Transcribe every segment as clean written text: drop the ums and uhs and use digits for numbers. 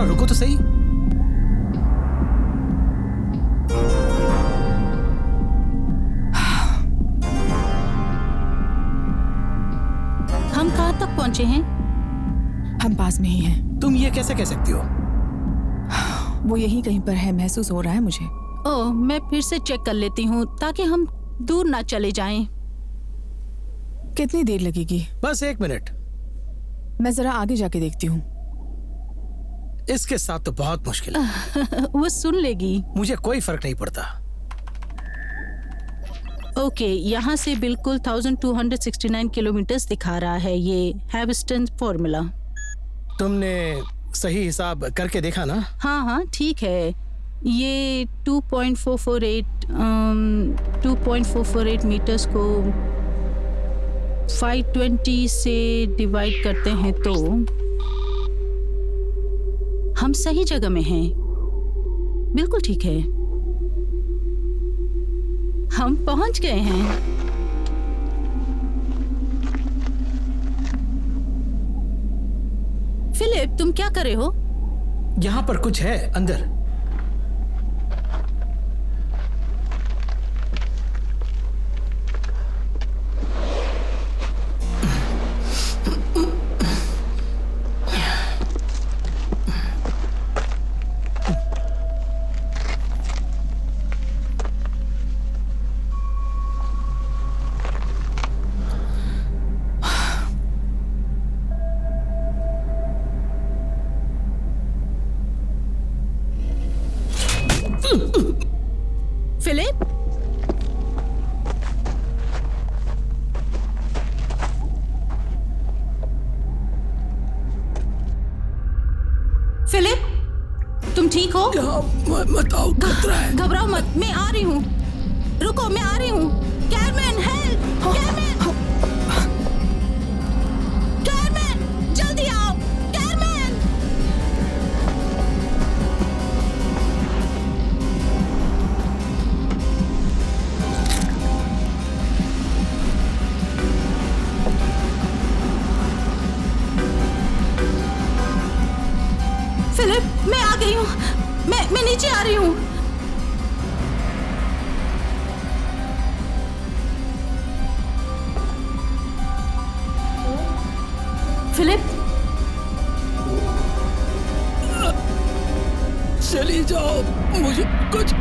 जरा रुको तो सही। हम कहाँ तक पहुँचे हैं? हम पास में ही हैं। तुम ये कैसे कह सकती हो? वो यहीं कहीं पर है, महसूस हो रहा है मुझे। ओह, मैं फिर से चेक कर लेती हूँ ताकि हम दूर ना चले जाएं। कितनी देर लगेगी? बस 1 मिनट। मैं जरा आगे जाके देखती हूँ। इसके साथ तो बहुत मुश्किल है। वो सुन लेगी। मुझे कोई फर्क नहीं पड़ता। ओके, यहाँ से बिल्कुल 1269 किलोमीटर दिखा रहा है ये हैविस्टन फॉर्मूला। तुमने सही हिसाब करके देखा ना? हाँ, ठीक है। ये 2.448 मीटर्स को 520 से डिवाइड करते हैं तो हम सही जगह में हैं। बिल्कुल ठीक है, हम पहुंच गए हैं। फिलिप, तुम क्या कर रहे हो? यहाँ पर कुछ है अंदर। फिलिप, फिलिप, तुम ठीक हो? मत आओ, खतरा है। घबराओ मत, मैं आ रही हूँ। रुको, मैं आ रही हूँ। Carrom man, help! कैरमैन! कैरमैन, जल्दी आओ! कैरमैन! फिलिप, मैं आ गई हूँ। मैं नीचे आ रही हूँ। फिलिप, चली जाओ, मुझे कुछ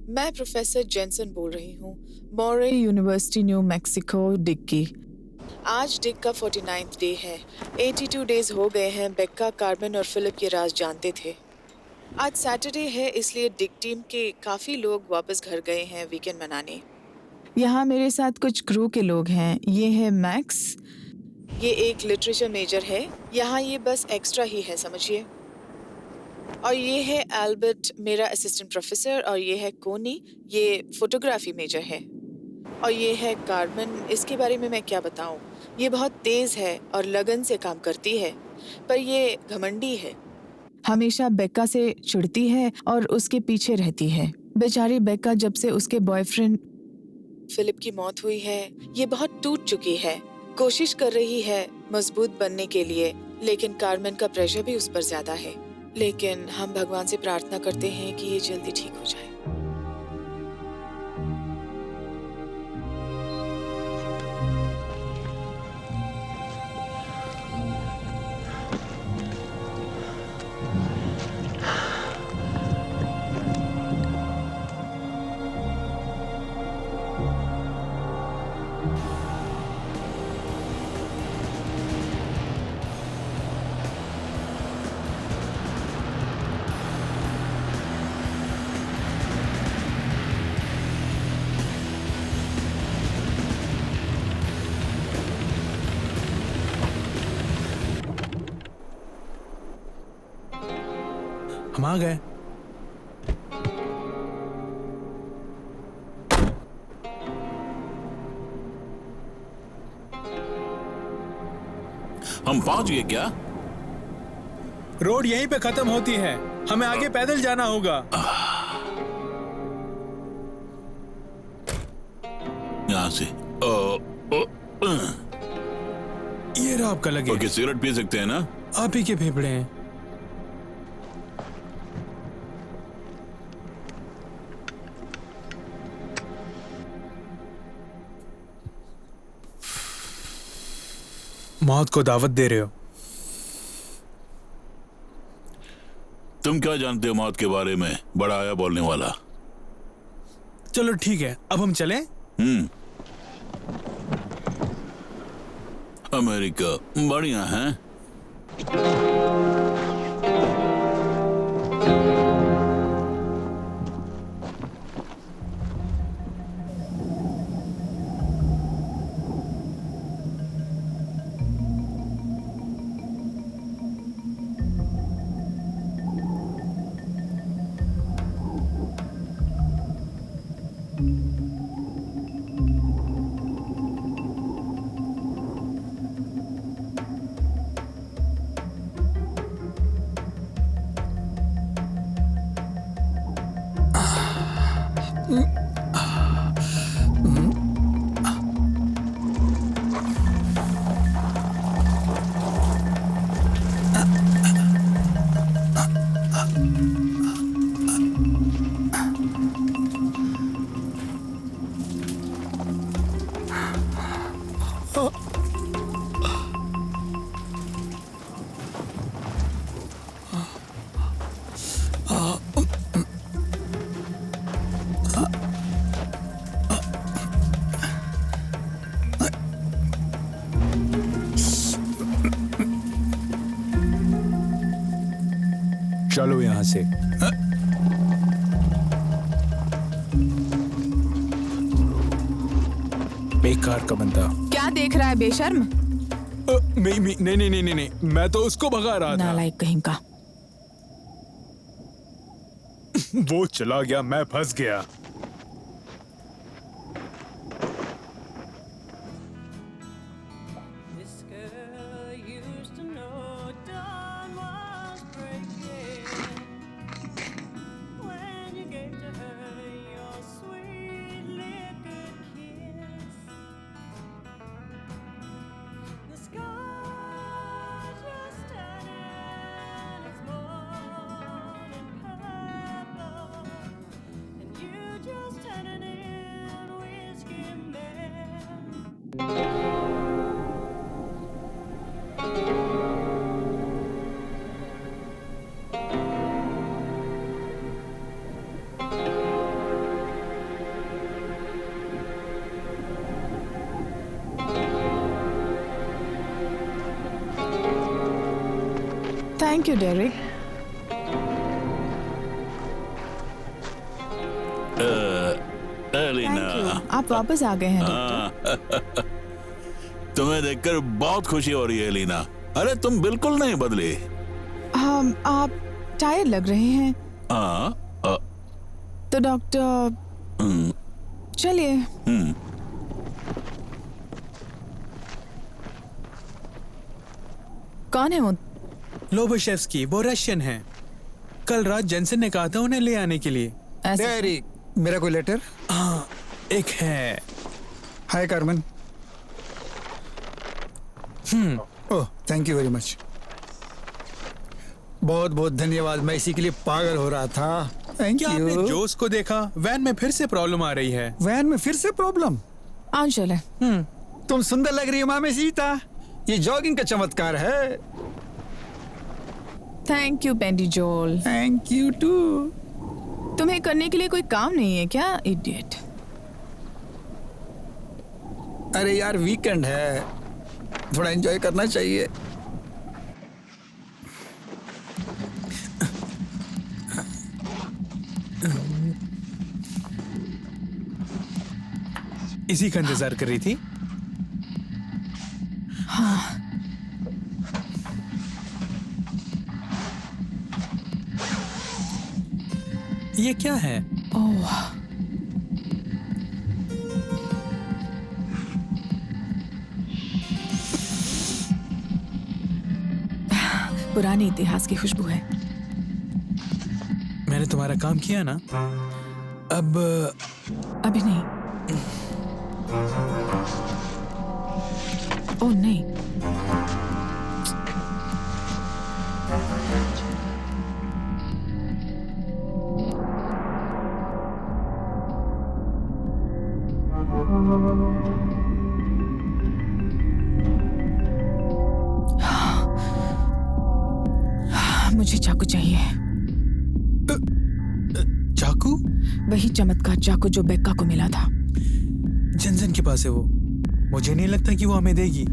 मैं प्रोफेसर जेनसन बोल रही हूँ, मॉरे यूनिवर्सिटी न्यू मैक्सिको, डिक की। आज डिक का 49th डे है। 82 डेज हो गए हैं बेक्का, कार्मेन और फिलिप ये राज जानते थे। आज सैटरडे है, इसलिए डिक टीम के काफ़ी लोग वापस घर गए हैं वीकेंड मनाने। यहाँ मेरे साथ कुछ क्रू के लोग हैं। ये है मैक्स, ये एक लिटरेचर मेजर है। यहाँ ये बस एक्स्ट्रा ही है, समझिए। और ये है एल्बर्ट, मेरा असिस्टेंट प्रोफेसर। और ये है कोनी, ये फोटोग्राफी मेजर है। और ये है कार्मेन, इसके बारे में मैं क्या बताऊं। ये बहुत तेज है और लगन से काम करती है, पर ये घमंडी है। हमेशा बेक्का से चिढ़ती है और उसके पीछे रहती है। बेचारी बेक्का जब से उसके बॉयफ्रेंड फिलिप की मौत हुई है, ये बहुत टूट चुकी है। कोशिश कर रही है मजबूत बनने के लिए, लेकिन कार्मेन का प्रेशर भी उस पर ज्यादा है। लेकिन हम भगवान से प्रार्थना करते हैं कि ये जल्दी ठीक हो जाए। हम आ गए। हम पहुंच गए क्या? रोड यहीं पे खत्म होती है, हमें आगे पैदल जाना होगा। यहाँ से ये रहा आपका लगेज। ओके, सिगरेट पी सकते हैं ना? आप ही के फेफड़े हैं। मौत को दावत दे रहे हो? तुम क्या जानते हो मौत के बारे में, बड़ा आया बोलने वाला। चलो ठीक है, अब हम चलें? अमेरिका बढ़िया है। चलो यहाँ से। बेकार का बंदा। क्या देख रहा है बेशर्म? नहीं, मैं तो उसको भगा रहा था। नालायक कहीं का। वो चला गया, मैं फंस गया। Thank you Derek. एलिना, आप वापस आ गए हैं डॉक्टर। तुम्हें देखकर बहुत खुशी हो रही है एलिना। अरे तुम बिल्कुल नहीं बदली। आप टायर्ड लग रहे हैं। तो डॉक्टर चलिए। कौन है वो? लोबोशेव्स्की, वो रशियन है। कल रात जेंसन ने कहा था उन्हें ले आने के लिए। डेरिक, मेरा कोई लेटर? हाँ, एक है। Hi Carmen. Oh, thank you very much. बहुत बहुत धन्यवाद, मैं इसी के लिए पागल हो रहा था। थैंक क्या आपने यू। जोश को देखा? वैन में फिर से प्रॉब्लम आ रही है। वैन में फिर से प्रॉब्लम? आज चले। तुम सुंदर लग रही हो माँ में सीता। ये जॉगिंग का चमत्कार है। थैंक यू पेंडी जोल। Thank you too. तुम्हें करने के लिए कोई काम नहीं है क्या, इडियट? अरे यार वीकेंड है, थोड़ा एंजॉय करना चाहिए। इसी का इंतजार कर रही थी। ये क्या है? ओह, पुराने इतिहास की खुशबू है। मैंने तुम्हारा काम किया ना, अब अभी नहीं। ओह नहीं। मुझे चाकू चाहिए। चाकू? वही चमत्कार चाकू जो बेक्का को मिला था। जेंसन के पास है वो। मुझे नहीं लगता कि वो हमें देगी।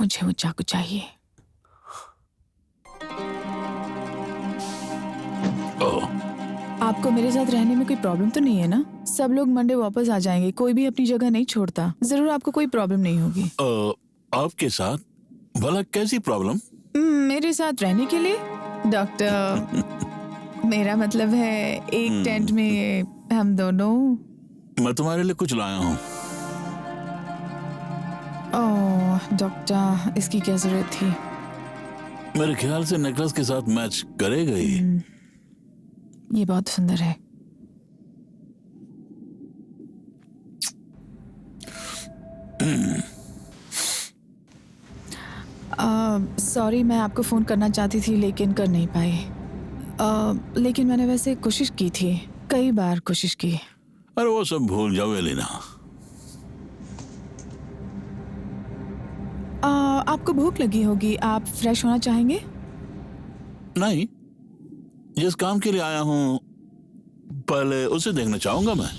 मुझे वो चाकू चाहिए। आपको मेरे साथ रहने में कोई प्रॉब्लम तो नहीं है ना? सब लोग मंडे वापस आ जाएंगे, कोई भी अपनी जगह नहीं छोड़ता। जरूर आपको कोई प्रॉब्लम नहीं होगी। आपके साथ? भला कैसी प्रॉब्लम? मेरे साथ रहने के लिए डॉक्टर। मेरा मतलब है एक टेंट में हम दोनों। मैं तुम्हारे लिए कुछ लाया हूँ। ओह डॉक्टर, इसकी क्या जरूरत थी? मेरे ख्याल से नेकलेस के साथ मैच करेगा ही। ये बहुत सुंदर है। सॉरी, मैं आपको फोन करना चाहती थी लेकिन कर नहीं पाई। लेकिन मैंने वैसे कोशिश की थी, कई बार कोशिश की। अरे वो सब भूल जाओ एलिना। आपको भूख लगी होगी, आप फ्रेश होना चाहेंगे? नहीं, जिस काम के लिए आया हूँ पहले उसे देखना चाहूंगा मैं।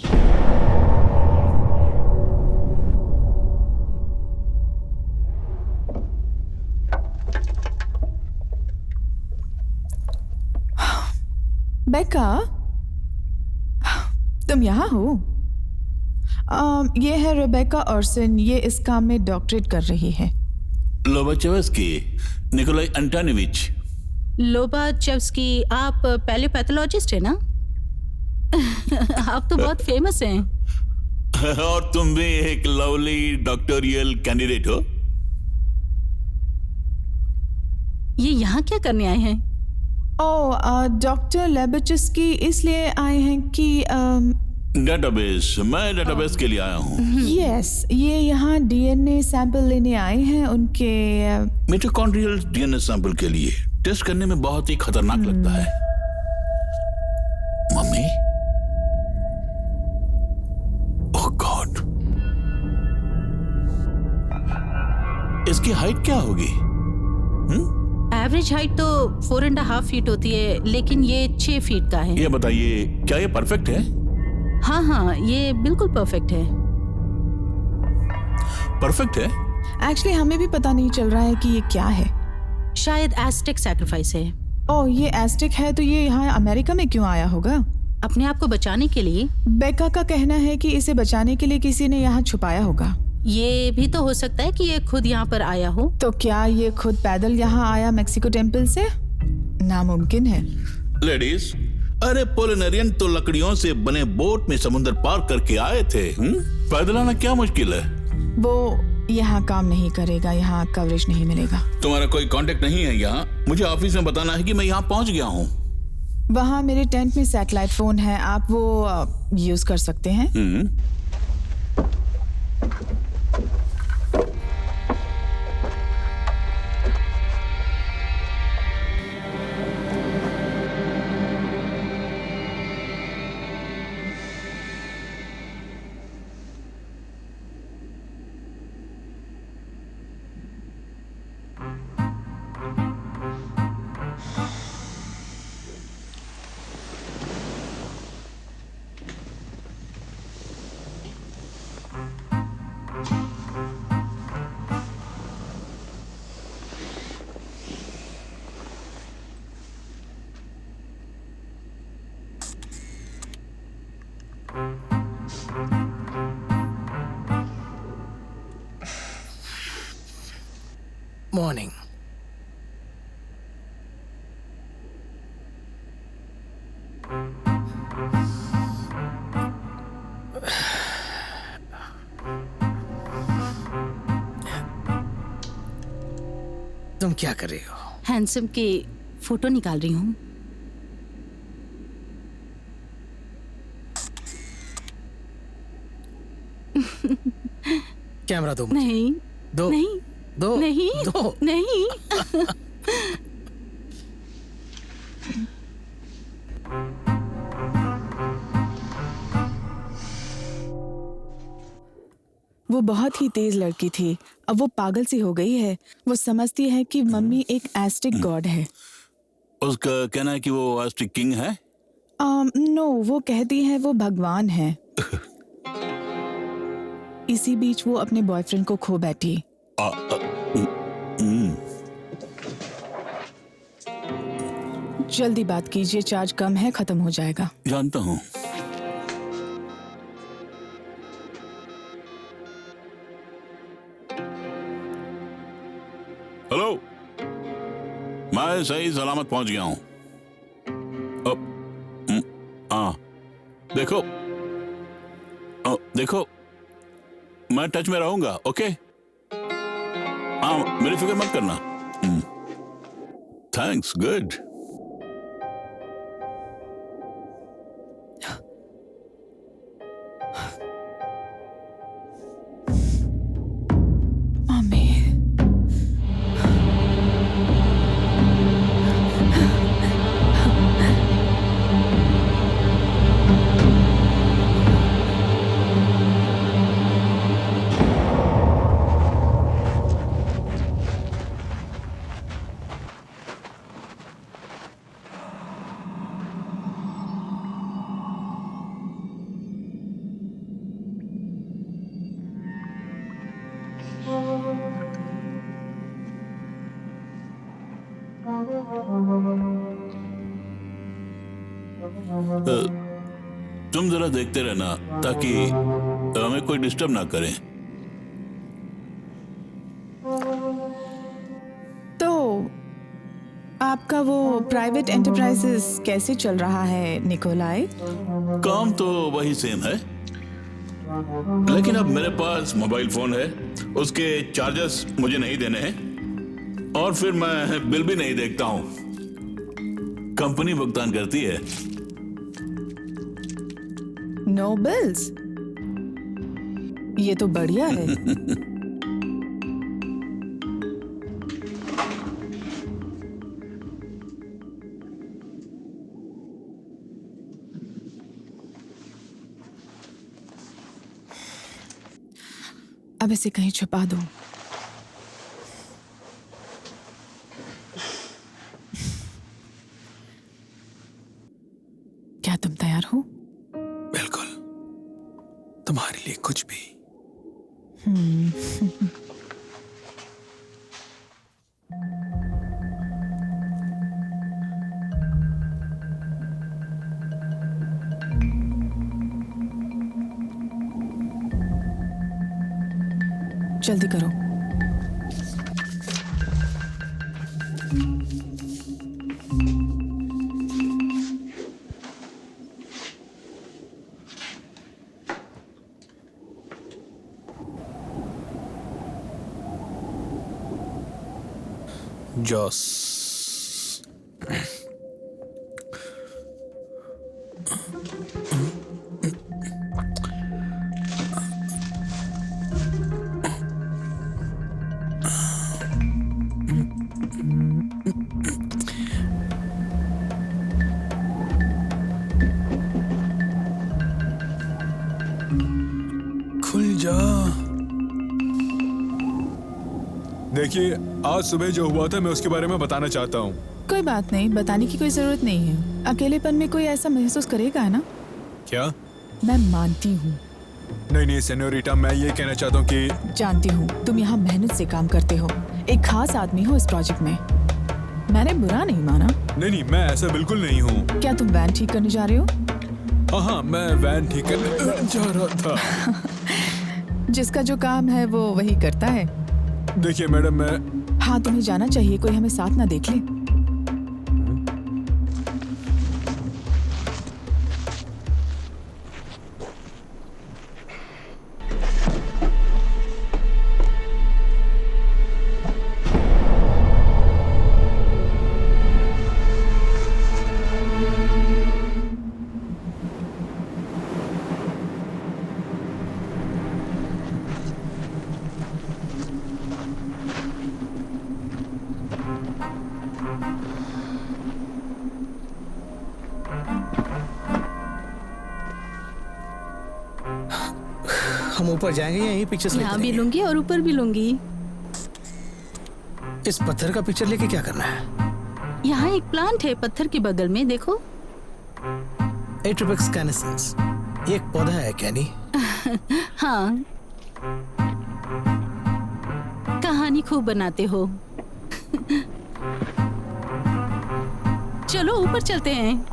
बेक्का, तुम यहाँ हो? ये है रेबेका ऑर्सन, ये इस काम में डॉक्टरेट कर रही है। लोबाचेवस्की, निकोलाई एंटोनिविच। लोबाचेव्स्की, आप पहले पैथोलॉजिस्ट है ना? आप तो बहुत फेमस हैं। और तुम भी एक लवली डॉक्टोरियल कैंडिडेट हो। ये यहाँ क्या करने आए हैं? डॉक्टर लेबेचस्की इसलिए आए हैं कि डेटाबेस, मैं डेटाबेस के लिए आया हूँ। यस, ये यहाँ डीएनए सैंपल लेने आए हैं उनके। मिटोकॉन्ड्रियल डीएनए सैंपल के लिए टेस्ट करने में बहुत ही खतरनाक लगता है। मम्मी, ओह गॉड, इसकी हाइट क्या होगी? एवरेज हाइट तो 4.5 फीट होती है, लेकिन ये 6 फीट का है। ये बताइए, क्या ये परफेक्ट है? हाँ हाँ, ये बिल्कुल परफेक्ट है। परफेक्ट है? एक्चुअली हमें भी पता नहीं चल रहा है कि ये क्या है। शायद एस्टेक सैक्रिफाइस है। ओह, ये एस्टेक है तो ये यहाँ अमेरिका में क्यों आया होगा? अपने आप को बचाने के लिए। बेक्का का कहना है कि इसे बचाने के लिए किसी ने यहाँ छुपाया होगा। ये भी तो हो सकता है कि ये खुद यहाँ पर आया हो। तो क्या ये खुद पैदल यहाँ आया मेक्सिको टेम्पल से? नामुमकिन है। लेडीज, अरे पोलिनेरियन तो लकड़ियों से बने बोट में समुद्र पार करके आए थे। पैदल आना क्या मुश्किल है? वो यहाँ काम नहीं करेगा, यहाँ कवरेज नहीं मिलेगा। तुम्हारा कोई कांटेक्ट नहीं है यहाँ? मुझे ऑफिस में बताना है कि मैं यहाँ पहुँच गया हूँ। वहाँ मेरे टेंट में सैटेलाइट फोन है, आप वो यूज कर सकते हैं। Morning. तुम क्या कर रही हो? हैंडसम की फोटो निकाल रही हूँ। कैमरा दो मुझे। नहीं दो नहीं दो नहीं दो। नहीं। वो बहुत ही तेज लड़की थी, अब वो पागल सी हो गई है। वो समझती है कि मम्मी एक एस्टिक गॉड है। उसका कहना है कि वो आस्टिक किंग है। नो, वो कहती है वो भगवान है। इसी बीच वो अपने बॉयफ्रेंड को खो बैठी। जल्दी बात कीजिए, चार्ज कम है, खत्म हो जाएगा। जानता हूँ। हेलो, मैं सही सलामत पहुंच गया हूँ। हाँ, देखो देखो, मैं टच में रहूंगा। ओके, हाँ, मेरी फिक्र मत करना। Thanks, good. तुम जरा देखते रहना ताकि हमें कोई डिस्टर्ब ना करे। तो आपका वो प्राइवेट एंटरप्राइजेस कैसे चल रहा है निकोलाई? काम तो वही सेम है, लेकिन अब मेरे पास मोबाइल फोन है, उसके चार्जेस मुझे नहीं देने हैं, और फिर मैं बिल भी नहीं देखता हूं, कंपनी भुगतान करती है। नो बिल्स, ये तो बढ़िया है। अब इसे कहीं छुपा दो। क्या तुम तैयार हो? बिल्कुल, तुम्हारे लिए कुछ भी। जल्दी करो। जॉस। खुल जा। देखिए, आज सुबह जो हुआ था मैं उसके बारे में बताना चाहता हूँ। कोई बात नहीं, बताने की कोई जरूरत नहीं है। अकेलेपन में कोई ऐसा महसूस करेगा ना? क्या? मैं मानती हूँ। नहीं सेनोरिटा, मैं ये कहना चाहता हूँ कि जानती हूँ तुम यहाँ मेहनत से काम करते हो, एक खास आदमी हो इस प्रोजेक्ट में। मैंने बुरा नहीं माना। नहीं, मैं ऐसा बिल्कुल नहीं हूँ। क्या तुम वैन ठीक करने जा रहे हो? हाँ, मैं वैन ठीक करने जा रहा था। जिसका जो काम है वो वही करता है। देखिए मैडम, मैं हाँ, तुम्हें जाना चाहिए, कोई हमें साथ ना देख ले। हम ऊपर जाएंगे या यही पिक्चर्स लेते यहाँ भी रहेंगे? लूंगी और ऊपर भी लूंगी। इस पत्थर का पिक्चर लेके क्या करना है? यहाँ एक प्लांट है पत्थर के बगल में, देखो। एट्रोपिक्स कैनेसेंस, एक पौधा है कैनी। हाँ, कहानी खूब बनाते हो। चलो ऊपर चलते हैं।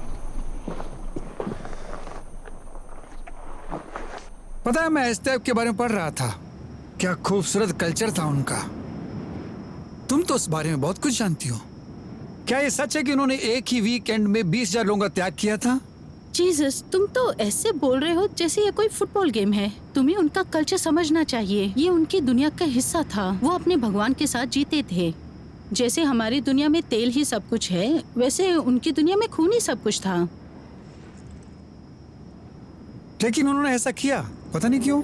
पता है, मैं एस्टेप के बारे में पढ़ रहा था। क्या खूबसूरत कल्चर था उनका। तुम तो उस बारे में बहुत कुछ जानती हो। क्या ये सच है कि उन्होंने एक ही वीकेंड में 20,000 लोगों का त्याग किया था? जीसस, तुम तो ऐसे बोल रहे हो जैसे ये कोई फुटबॉल गेम है। तुम्हें उनका कल्चर समझना चाहिए। ये उनकी दुनिया का हिस्सा था। वो अपने भगवान के साथ जीते थे। जैसे हमारी दुनिया में तेल ही सब कुछ है, वैसे उनकी दुनिया में खून ही सब कुछ था। लेकिन उन्होंने ऐसा किया, पता नहीं क्यों।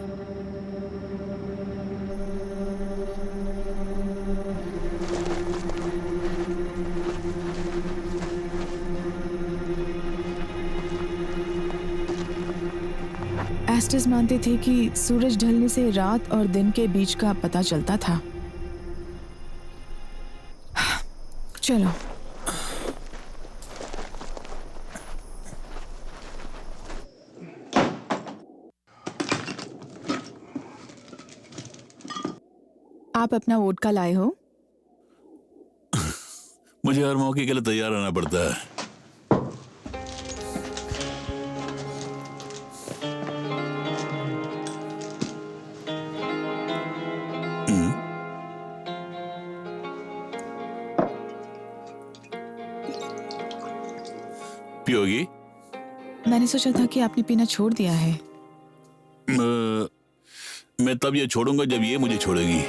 एस्टेस मानते थे कि सूरज ढलने से रात और दिन के बीच का पता चलता था। चलो। आप अपना वोडका लाए हो? मुझे हर मौके के लिए तैयार रहना पड़ता है। पियोगी? मैंने सोचा था कि आपने पीना छोड़ दिया है। मैं तब ये छोड़ूंगा जब ये मुझे छोड़ेगी।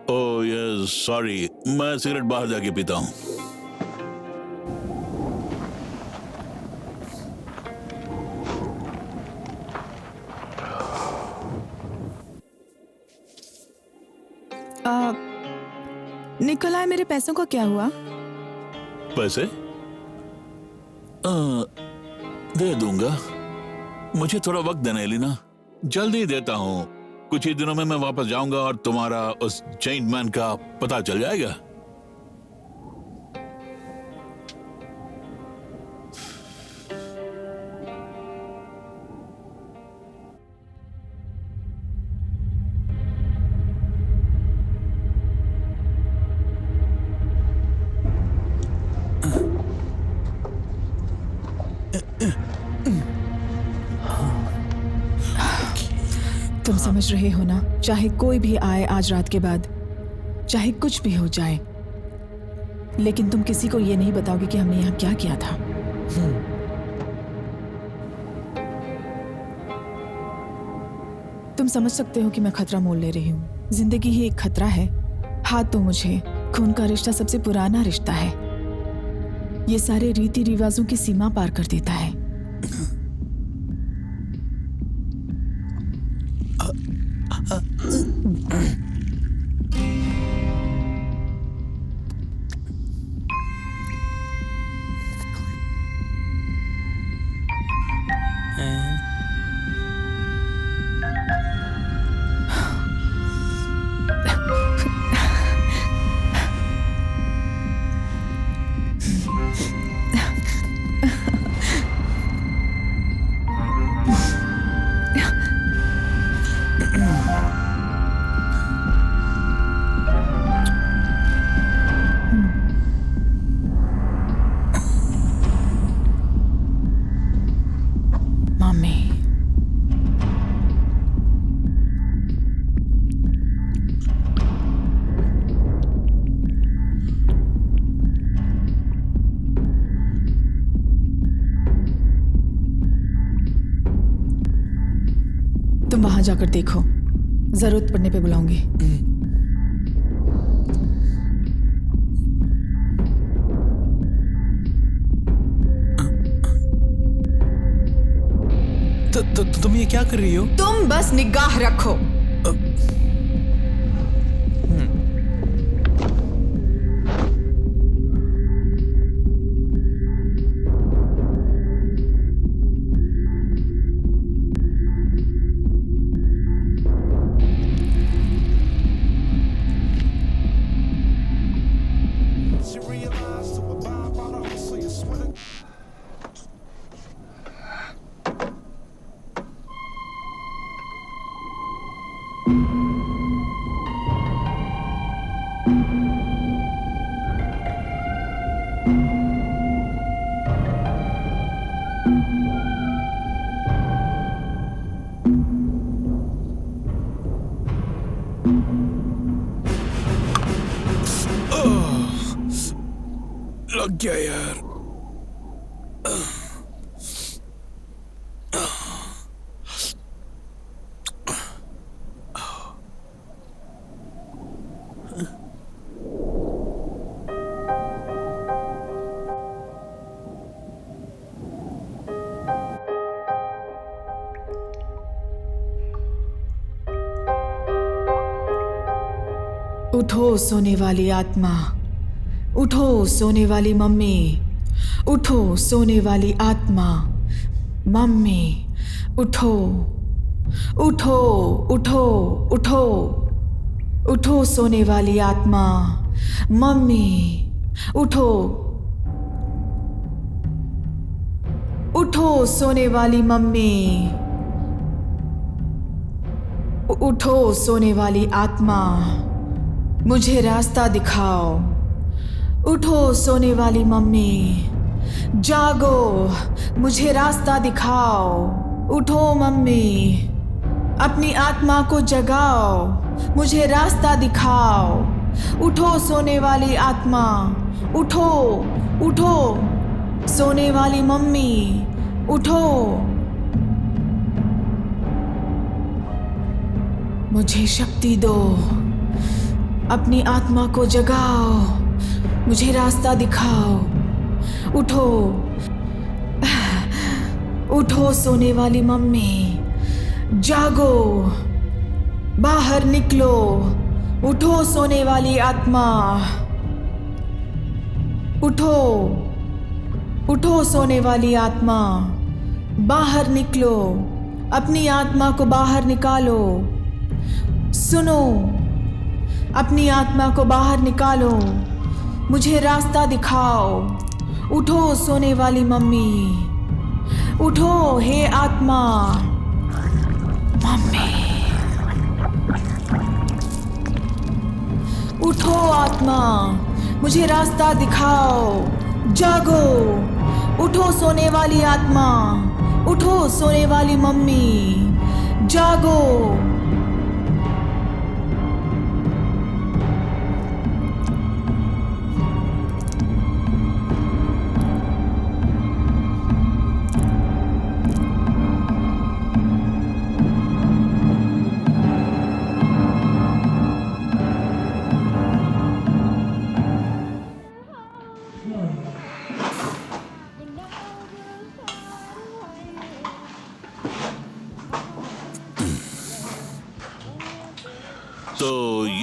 ओह यस, सॉरी, मैं सिगरेट बाहर जाके पीता हूँ। निकोलाई, मेरे पैसों का क्या हुआ? पैसे? दे दूंगा। मुझे थोड़ा वक्त देना एलिना, जल्दी देता हूँ। कुछ ही दिनों में मैं वापस जाऊंगा और तुम्हारा उस चेंज मैन का पता चल जाएगा। तुम समझ रहे हो ना, चाहे कोई भी आए आज रात के बाद, चाहे कुछ भी हो जाए, लेकिन तुम किसी को ये नहीं बताओगे कि हमने यहाँ क्या किया था। तुम समझ सकते हो कि मैं खतरा मोल ले रही हूँ। जिंदगी ही एक खतरा है। हाथ तो मुझे, खून का रिश्ता सबसे पुराना रिश्ता है। ये सारे रीति रिवाजों की सीमा पार कर देता है। मम्मी, तुम वहां जाकर देखो, जरूरत पड़ने पे बुलाऊंगी। तो तुम ये क्या कर रही हो? तुम बस निगाह रखो। लग गया यार। उठो सोने वाली आत्मा, उठो सोने वाली मम्मी, उठो सोने वाली आत्मा, मम्मी, उठो, उठो, उठो, उठो, उठो सोने वाली आत्मा, मम्मी, उठो, उठो सोने वाली मम्मी, उठो सोने वाली आत्मा, मुझे रास्ता दिखाओ। उठो सोने वाली मम्मी, जागो, मुझे रास्ता दिखाओ। उठो मम्मी, अपनी आत्मा को जगाओ, मुझे रास्ता दिखाओ। उठो सोने वाली आत्मा, उठो, उठो सोने वाली मम्मी, उठो, मुझे शक्ति दो, अपनी आत्मा को जगाओ, मुझे रास्ता दिखाओ। उठो, उठो सोने वाली मम्मी, जागो, बाहर निकलो। उठो सोने वाली आत्मा, उठो, उठो सोने वाली आत्मा, बाहर निकलो, अपनी आत्मा को बाहर निकालो। सुनो, अपनी आत्मा को बाहर निकालो, मुझे रास्ता दिखाओ। उठो सोने वाली मम्मी, उठो हे आत्मा, मम्मी, उठो आत्मा, मुझे रास्ता दिखाओ। जागो, उठो सोने वाली आत्मा, उठो सोने वाली मम्मी, जागो।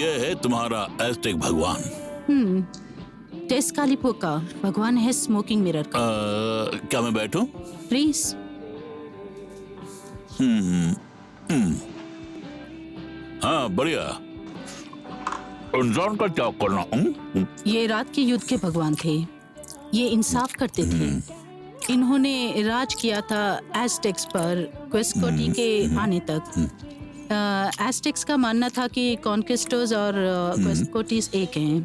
ये है तुम्हारा एस्टेक भगवान। टेस्कालिपोका भगवान है स्मोकिंग मिरर का। क्या मैं बैठूं? प्लीज। हाँ बढ़िया। इंसान का क्या करना? ये रात के युद्ध के भगवान थे। ये इंसाफ करते थे। इन्होंने राज किया था एस्टेक्स पर क्वेस्कोटी के आने तक। एस्टेक्स का मानना था कि कॉन्क्विस्टर्स और क्वेस्कोटीज एक हैं।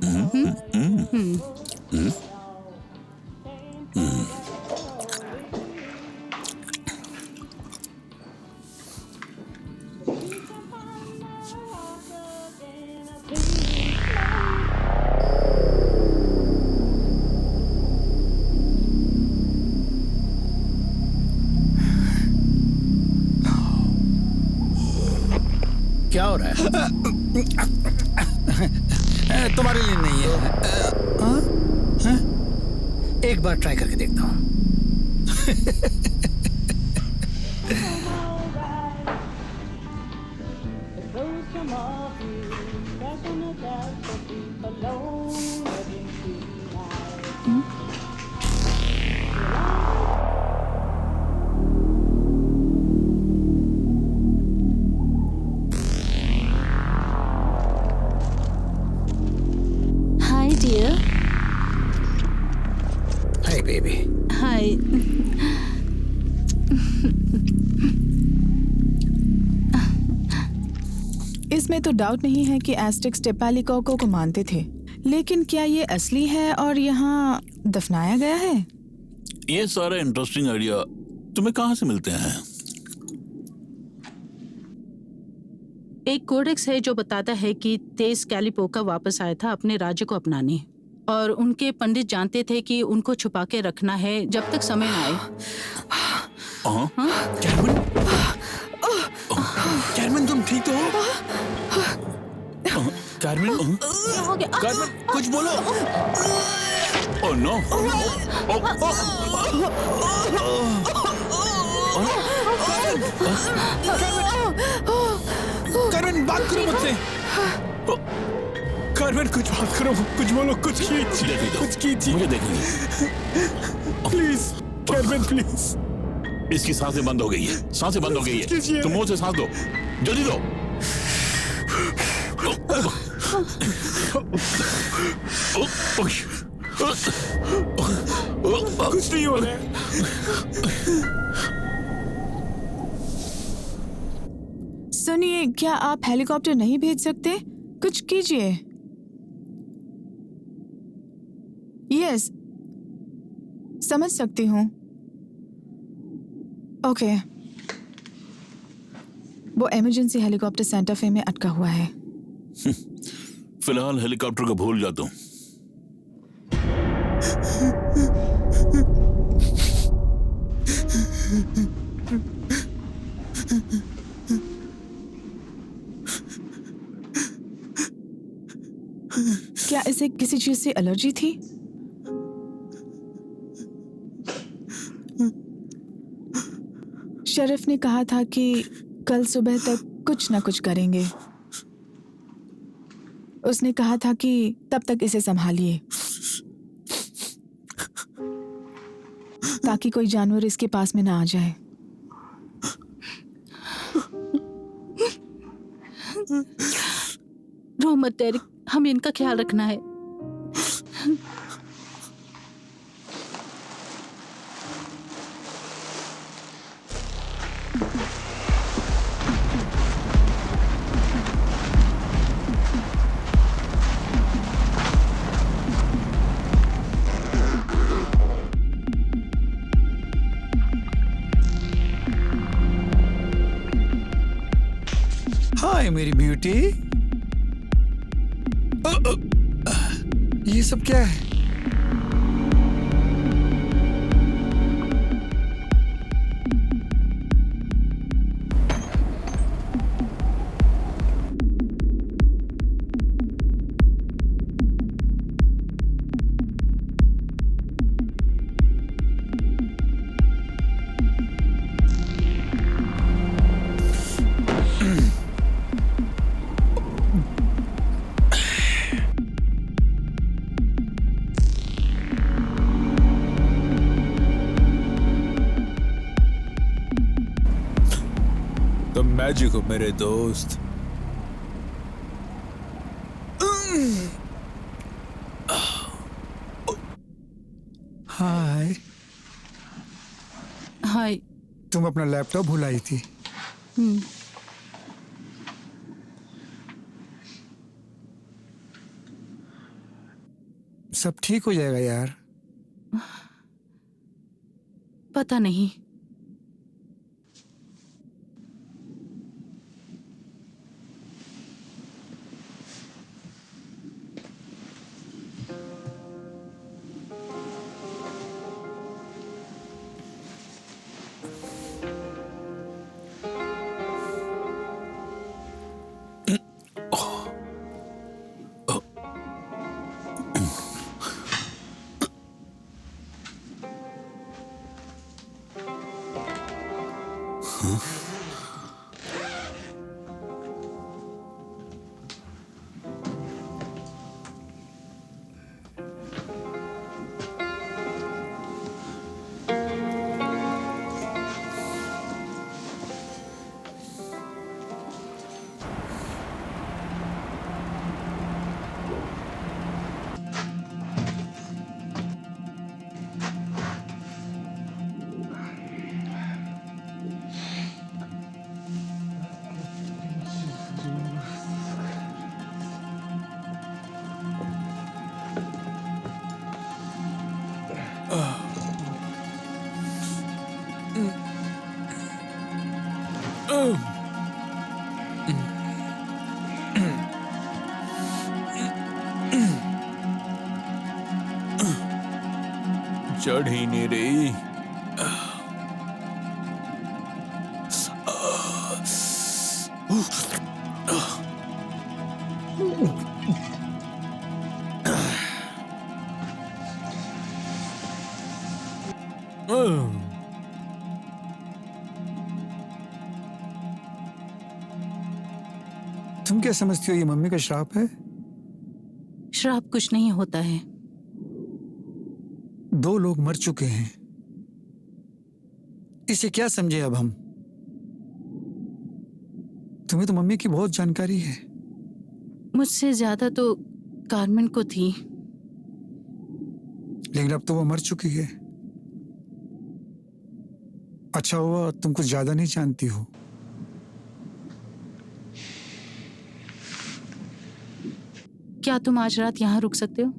क्या हो रहा है? तुम्हारे लिए नहीं है। एक बार ट्राई करके देखता हूँ। Hi dear. Hi baby. Hi. इसमें तो डाउट नहीं है कि एस्टेक्स टेपालिकोको को मानते थे, लेकिन क्या ये असली है और यहाँ दफनाया गया है? ये सारे इंटरेस्टिंग आइडिया तुम्हें कहाँ से मिलते हैं? एक कोडेक्स है जो बताता है कि टेस्कालिपोका वापस आया था अपने राज्य को अपनाने, और उनके पंडित जानते थे कि उनको छुपा के रखना है जब तक समय ना आए। कार्मेन तुम ठीक तो हो? कार्मेन कार्मेन कुछ बोलो। Oh no. कार्मेन बात करो मुझसे। कार्मेन कुछ बात करो, कुछ बोलो, कुछ कीजिए, कुछ कीजिए। मुझे देखिए। Please Carmen please. इसकी सांसें बंद हो गई है। सांसें बंद हो गई है। तुम मुंह से सांस दो, जल्दी दो। कुछ नहीं हो रहा है। सुनिए, क्या आप हेलीकॉप्टर नहीं भेज सकते? कुछ कीजिए। यस, समझ सकती हूँ। ओके, वो इमरजेंसी हेलीकॉप्टर सेंटर फे में अटका हुआ है। फिलहाल हेलीकॉप्टर को भूल जाता हूँ। क्या इसे किसी चीज से एलर्जी थी? शरीफ ने कहा था कि कल सुबह तक कुछ न कुछ करेंगे। उसने कहा था कि तब तक इसे संभालिए ताकि कोई जानवर इसके पास में ना आ जाए। रो मत डेरिक, हमें इनका ख्याल रखना है। हाय मेरी ब्यूटी। ये सब क्या है? तुम मैजिक हो मेरे दोस्त। हाय, हाय। तुम अपना लैपटॉप भुलाई थी। सब ठीक हो जाएगा यार। पता नहीं। चढ़ ही नहीं रही। तुम क्या समझती हो ये मम्मी का श्राप है? श्राप कुछ नहीं होता है। 2 लोग मर चुके हैं, इसे क्या समझे अब हम? तुम्हें तो मम्मी की बहुत जानकारी है। मुझसे ज्यादा तो कारमेन को थी। लेकिन अब तो वो मर चुकी है। अच्छा हुआ तुम कुछ ज्यादा नहीं जानती हो। क्या तुम आज रात यहाँ रुक सकते हो?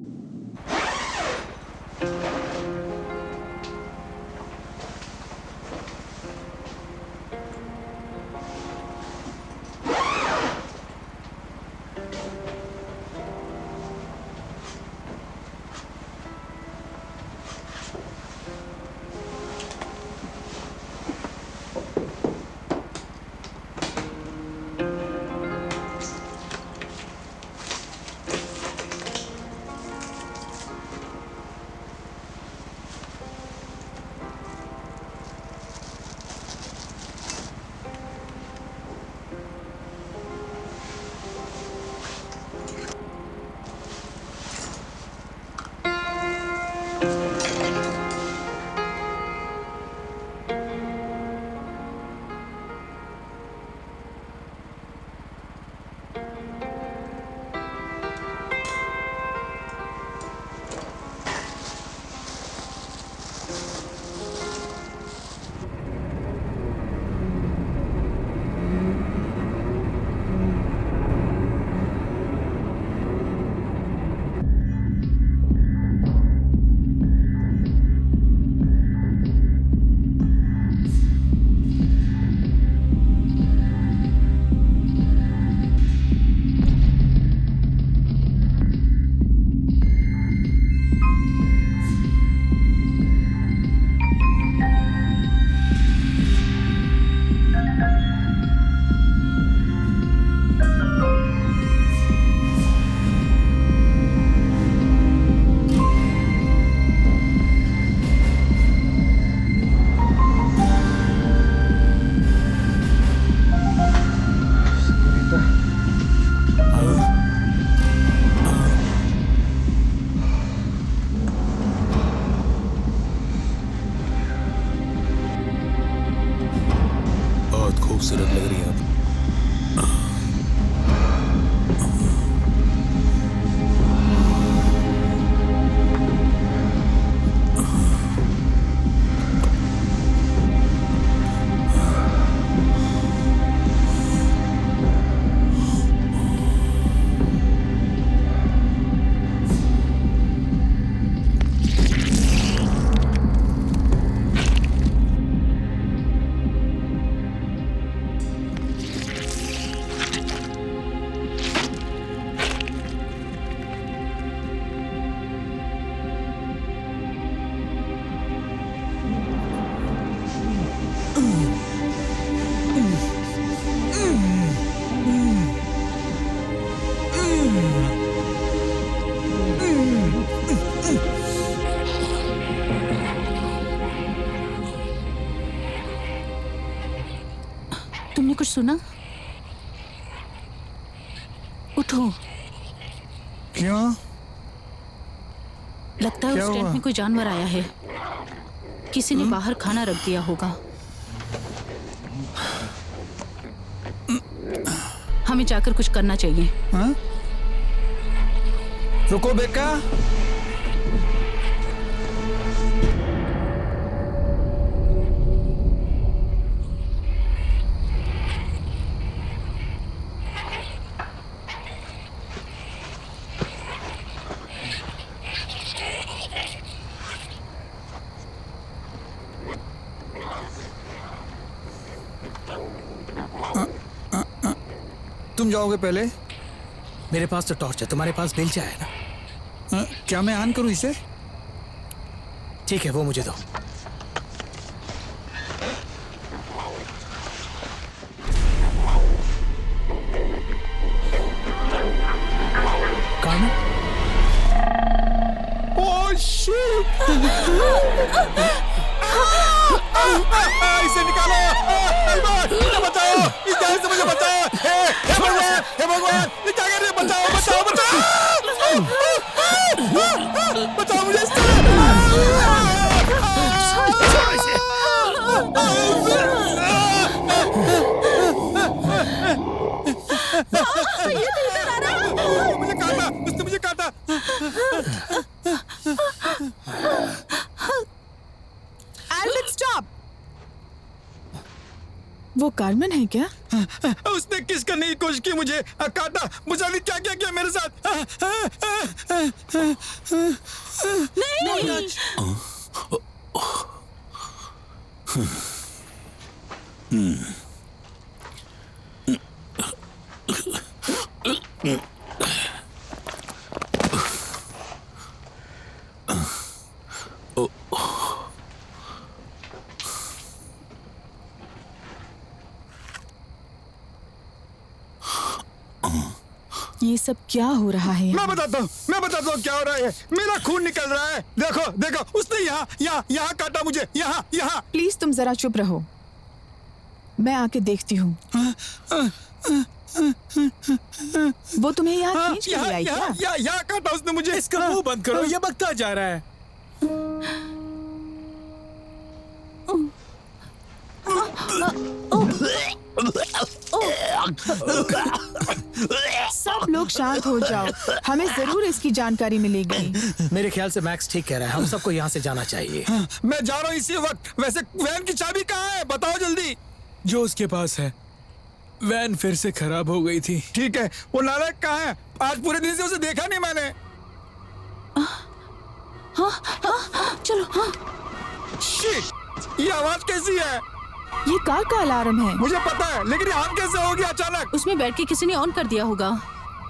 खूबसूरत लग रही है आप। तुमने कुछ सुना? उठो। क्यों? लगता है क्या उस टेंट हुआ? में कोई जानवर आया है। किसी ने बाहर खाना रख दिया होगा। हमें जाकर कुछ करना चाहिए। हाँ? रुको बेका। तुम जाओगे पहले? मेरे पास तो टॉर्च है, तुम्हारे पास बेलचा है ना? क्या मैं ऑन करूं इसे? ठीक है, वो मुझे दो। कार्मेन? Oh shit! इसे निकालो! मुझे बचाओ! इस जान से मुझे बचाओ! हे भगवान! हे भगवान! ये क्या कर रहे हैं? बचाओ! बचाओ! बचाओ! बचाओ मुझे इससे! मुझे काटा! उसने मुझे काटा! Alvin stop! वो कार्मेन है क्या? उसने किस करने की कोशिश की, मुझे काटा। मुझे क्या क्या किया मेरे साथ? नहीं। ये सब क्या हो रहा है? मैं बताता हूँ क्या हो रहा है। मेरा खून निकल रहा है। देखो देखो, उसने यहाँ काटा मुझे, यहाँ। प्लीज तुम जरा चुप रहो, मैं आके देखती हूँ। वो तुम्हें यहाँ खींच के ले आई क्या? यहाँ काटा उसने मुझे। इसका मुंह बंद करो, ये बकता जा रहा है। सब लोग शांत हो जाओ, हमें जरूर इसकी जानकारी मिलेगी। मेरे ख्याल से मैक्स ठीक कह रहा है, हम सबको यहाँ से जाना चाहिए। मैं जा रहा हूँ इसी वक्त। वैसे वैन की चाबी कहाँ है? बताओ जल्दी। जो उसके पास है। वैन फिर से खराब हो गई थी। ठीक है, वो नालायक कहाँ है? आज पूरे दिन से उसे देखा नहीं मैंने। चलो। हाँ। शिट! ये आवाज कैसी है? ये कार का अलार्म है। मुझे पता है, लेकिन ये ऑन कैसे हो गया अचानक? उसमें बैठ के किसी ने ऑन कर दिया होगा।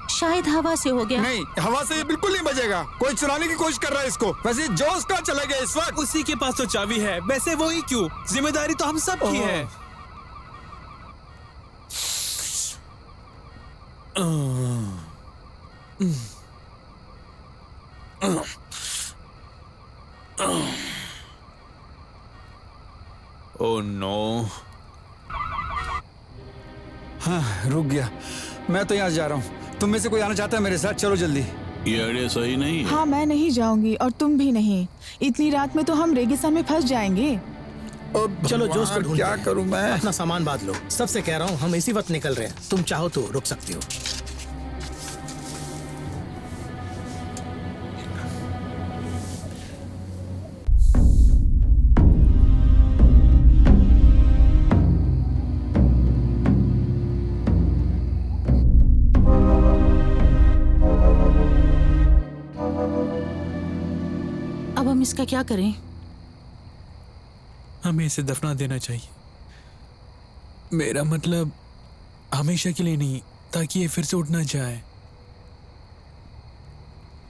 शायद हवा से हो गया। नहीं, हवा से ये बिल्कुल नहीं बजेगा। कोई चुराने की कोशिश कर रहा है इसको। वैसे जोश कहाँ चला गया इस वक्त? उसी के पास तो चाबी है, वैसे वो ही क्यों? जिम्मेदारी तो हम सब की है। Oh no. हाँ, रुक गया। मैं तो यहाँ जा रहा हूँ। तुम में से कोई आना चाहता है मेरे साथ? चलो जल्दी। ये आइडिया सही नहीं है। हाँ, मैं नहीं जाऊंगी और तुम भी नहीं। इतनी रात में तो हम रेगिस्तान में फंस जाएंगे। चलो जोश को ढूंढते क्या हैं। करूं मैं? अपना सामान बांध लो। सबसे कह रहा हूँ हम इसी वक्त निकल रहे हैं। तुम चाहो तो रुक सकती हो। अब हम इसका क्या करें? हमें इसे दफना देना चाहिए। मेरा मतलब हमेशा के लिए नहीं, ताकि ये फिर से उठ ना जाए।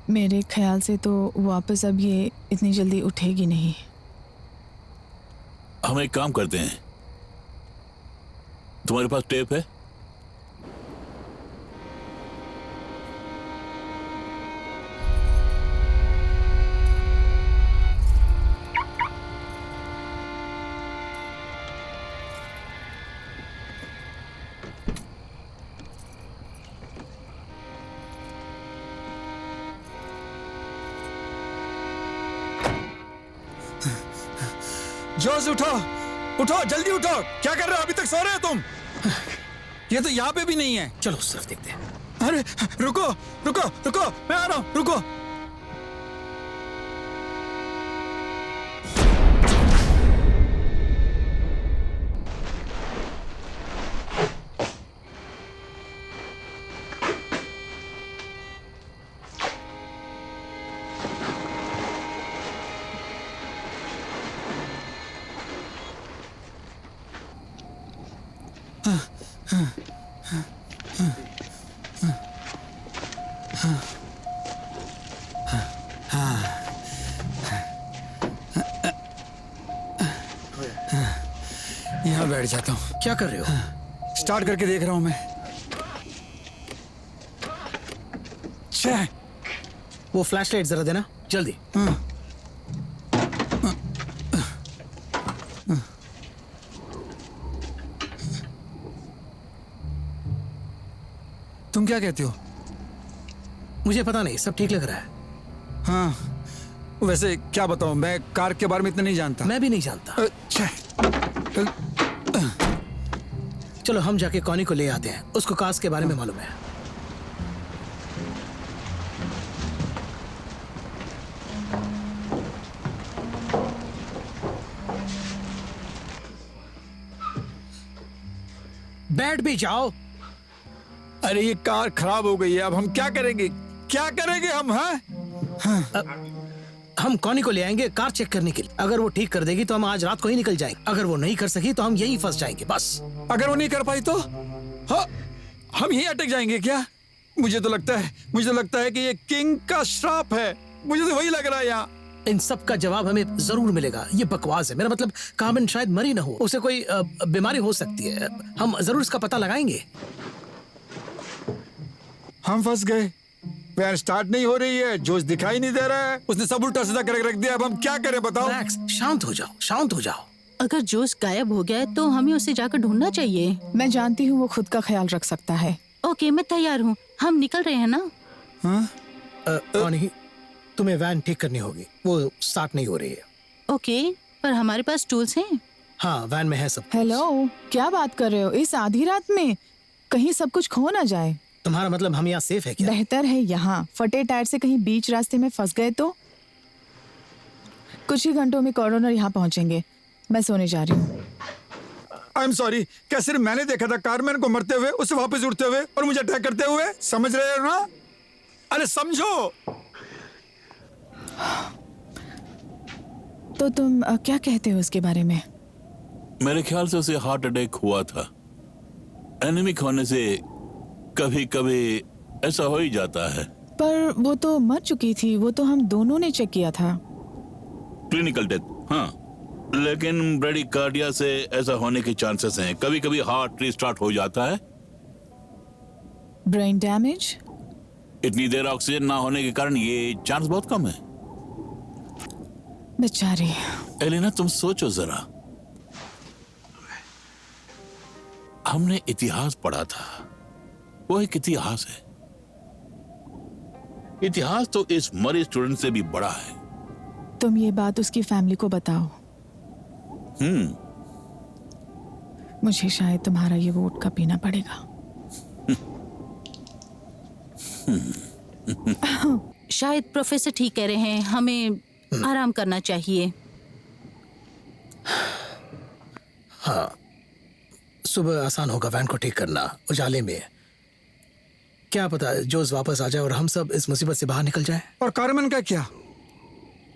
मेरे ख्याल से तो वापस अब ये इतनी जल्दी उठेगी नहीं। हम एक काम करते हैं, तुम्हारे पास टेप है? जोश उठो, उठो, जल्दी उठो। क्या कर रहे हो? अभी तक सो रहे हो तुम? ये तो यहाँ पे भी नहीं है। चलो उस तरफ देखते हैं। अरे रुको रुको रुको, मैं आ रहा हूँ, रुको। यहाँ बैठ जाता हूँ। क्या कर रहे हो? स्टार्ट करके देख रहा हूँ मैं। छह। वो फ्लैश लाइट जरा देना जल्दी। तुम क्या कहते हो? मुझे पता नहीं, सब ठीक लग रहा है। हाँ, वैसे क्या बताऊं, मैं कार के बारे में इतना नहीं जानता। मैं भी नहीं जानता। चलो हम जाके कॉनी को ले आते हैं, उसको कार्स के बारे में मालूम है। बैठ भी जाओ। अरे ये कार खराब हो गई है, अब हम क्या करेंगे? क्या करेंगे हम? हम कॉनी को ले आएंगे कार चेक करने के लिए। अगर वो ठीक कर देगी तो हम आज रात को ही निकल जाएंगे। अगर वो नहीं कर सकी तो हम यहीं फंस जाएंगे बस। अगर वो नहीं कर पाई तो हाँ, हम यहीं अटक जाएंगे क्या? मुझे तो लगता है कि ये किंग का श्राप है। मुझे तो वही लग रहा है। यहाँ इन सब का जवाब हमें जरूर मिलेगा। ये बकवास है। मेरा मतलब कार्मेन शायद मरी ना हो, उसे कोई बीमारी हो सकती है। हम जरूर इसका पता लगाएंगे। हम फंस गए। वैन स्टार्ट नहीं हो रही है, जोश दिखाई नहीं दे रहा है, उसने सब उल्टा सीधा करके रख दिया। अब हम क्या करें बताओ? रिलैक्स, शांत हो जाओ, शांत हो जाओ। अगर जोश गायब हो गया है तो हमें उसे जाकर ढूंढना चाहिए। मैं जानती हूँ वो खुद का ख्याल रख सकता है। ओके, मैं तैयार हूँ। हम निकल रहे हैं ना? कॉनी, तुम्हें वैन ठीक करनी होगी, वो स्टार्ट नहीं हो रही है। ओके, पर हमारे पास टूल्स हैं। हाँ, वैन में है सब। हेलो, क्या बात कर रहे हो इस आधी रात में? कहीं सब कुछ खो ना जाए। तुम्हारा मतलब हम यहाँ सेफ है क्या? बेहतर है यहाँ। फटे टायर से कहीं बीच रास्ते में फंस गए तो? कुछ ही घंटों में कॉरोनर यहाँ पहुँचेंगे। मैं सोने जा रही हूँ। I am sorry. क्या सिर्फ मैंने देखा था कारमैन को मरते हुए, उसे वापस उठते हुए और मुझे अटैक करते हुए? समझ रहे हो ना? अरे समझो। तो तुम क्या कहते हो इसके बारे में? मेरे ख्याल से उसे हार्ट अटैक हुआ था। एनीमिक होने से कभी कभी ऐसा हो ही जाता है। पर वो तो मर चुकी थी। वो तो हम दोनों ने चेक किया था। क्लिनिकल डेथ, हाँ, लेकिन ब्रेडिकार्डिया से ऐसा होने के चांसेस हैं। कभी कभी हार्ट रीस्टार्ट हो जाता है। Brain damage? इतनी देर ऑक्सीजन ना होने के कारण ये चांस बहुत कम है। बेचारी। एलेना, तुम सोचो जरा, हमने इतिहास पढ़ा था, वो एक इतिहास है। इतिहास तो इस मरे स्टूडेंट से भी बड़ा है। तुम ये बात उसकी फैमिली को बताओ। मुझे शायद तुम्हारा ये वोट का पीना पड़ेगा। शायद प्रोफेसर ठीक कह रहे हैं, हमें आराम करना चाहिए। हाँ, सुबह आसान होगा वैन को ठीक करना उजाले में। क्या पता जोस वापस आ जाए और हम सब इस मुसीबत से बाहर निकल जाए। और कार्मेन का क्या?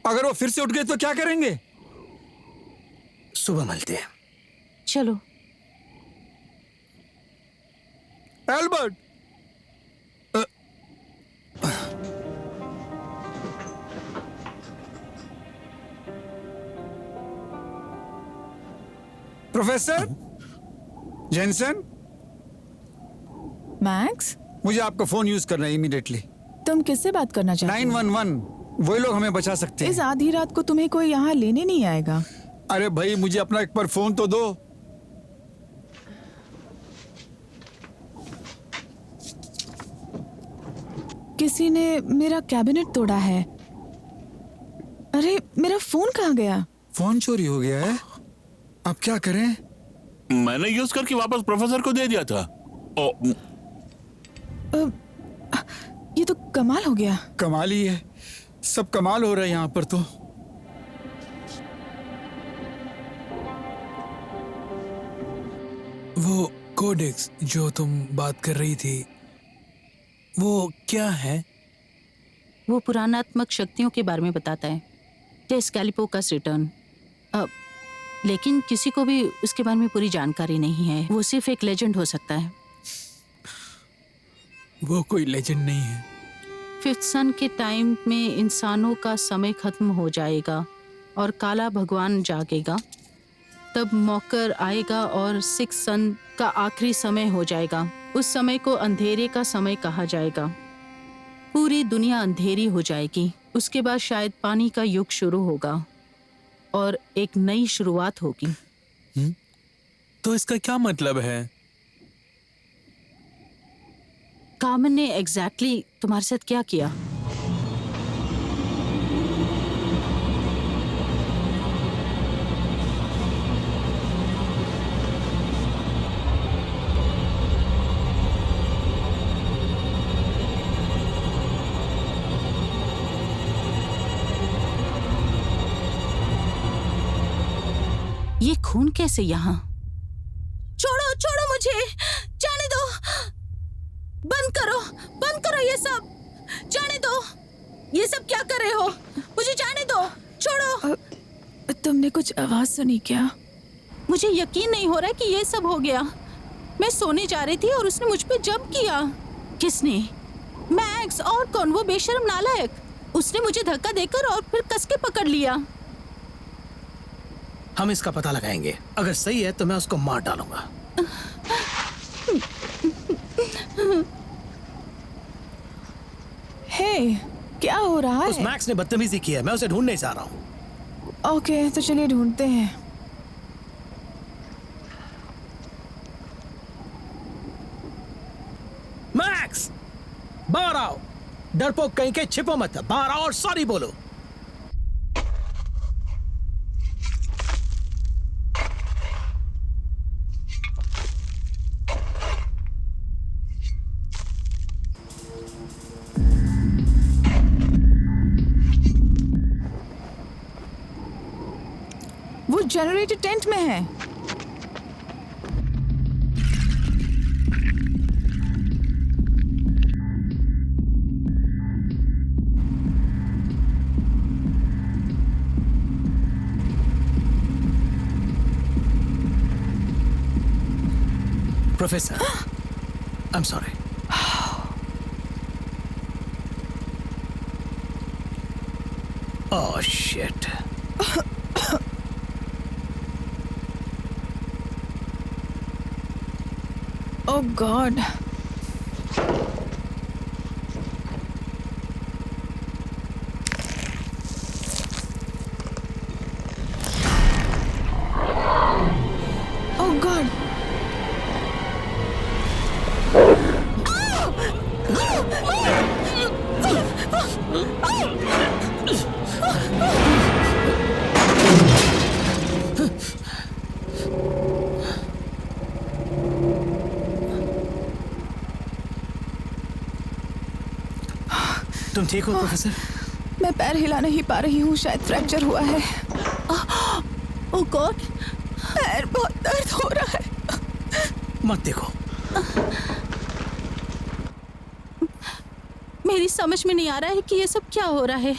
अगर वो फिर से उठ गए तो क्या करेंगे? सुबह मिलते हैं। चलो। एल्बर्ट, प्रोफेसर जेनसन, मैक्स, मुझे आपका फोन यूज करना है इमीडिएटली। तुम किससे बात करना चाहते हो? 911, वही लोग हमें बचा सकते इस हैं। आधी रात को तुम्हें कोई यहाँ लेने नहीं आएगा। अरे भाई, मुझे अपना एक बार फोन तो दो। किसी ने मेरा कैबिनेट तोड़ा है। अरे मेरा फोन कहाँ गया? फोन चोरी हो गया है। अब क्या करें? मैंने यूज करके वापस प्रोफेसर को दे दिया था। ओ, ये तो कमाल हो गया। कमाल ही है, सब कमाल हो रहा है यहाँ पर तो। वो कोडेक्स जो तुम बात कर रही थी, वो क्या है? वो पुराणात्मक शक्तियों के बारे में बताता है। टेस्कैलिपो का रिटर्न। लेकिन किसी को भी उसके बारे में पूरी जानकारी नहीं है। वो सिर्फ एक लेजेंड हो सकता है। वो कोई लेजेंड नहीं है। फिफ्थ सन के टाइम में इंसानों का समय खत्म हो जाएगा और काला भगवान जागेगा। तब मौकर आएगा और सिक्स सन का आखिरी समय हो जाएगा। उस समय को अंधेरे का समय कहा जाएगा। पूरी दुनिया अंधेरी हो जाएगी। उसके बाद शायद पानी का युग शुरू होगा और एक नई शुरुआत होगी। तो इसका क्या मतलब है? कामन ने एग्जैक्टली तुम्हारे साथ क्या किया? ये खून कैसे यहाँ? छोड़ो छोड़ो मुझे, जाने दो। बंद करो ये सब, जाने दो। ये सब क्या कर रहे हो? मुझे जाने दो, छोड़ो। तुमने कुछ आवाज सुनी क्या? मुझे यकीन नहीं हो रहा है कि ये सब हो गया। मैं सोने जा रही थी और उसने मुझ पे जंप किया। किसने? मैक्स, और कौन? वो बेशर्म नालायक। उसने मुझे धक्का देकर और फिर कस के पकड़ लिया। हम इसका पता लगाएंगे। अगर सही है तो मैं उसको मार डालूंगा। हे, क्या हो रहा उस है? मैक्स ने बदतमीजी की है। मैं उसे ढूंढने जा रहा हूँ। ओके, तो चलिए ढूंढते हैं। मैक्स, बाहर आओ। डरपोक कहीं के, छिपो मत। बाहर आओ और सॉरी बोलो। वो जनरेटर टेंट में है। Professor, I am sorry. Oh shit. Oh God. Oh God. तुम ठीक हो प्रोफेसर? मैं पैर हिला नहीं पा रही हूँ, शायद फ्रैक्चर हुआ है। ओह गॉड, पैर बहुत दर्द हो रहा है। मत देखो। मेरी समझ में नहीं आ रहा है कि ये सब क्या हो रहा है।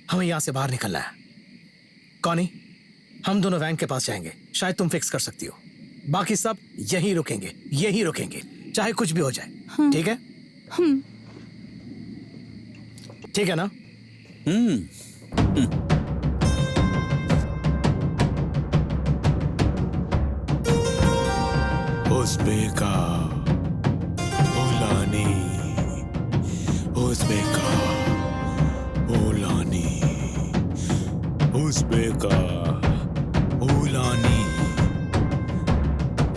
हमें यहां से बाहर निकलना है। कॉनी, हम दोनों वैन के पास जाएंगे, शायद तुम फिक्स कर सकती हो। बाकी सब यहीं रुकेंगे, चाहे कुछ भी हो जाए। ठीक है? ठीक है ना? उज़्बेका ओलानी, उज़्बेका ओलानी, उज़्बेका ओलानी,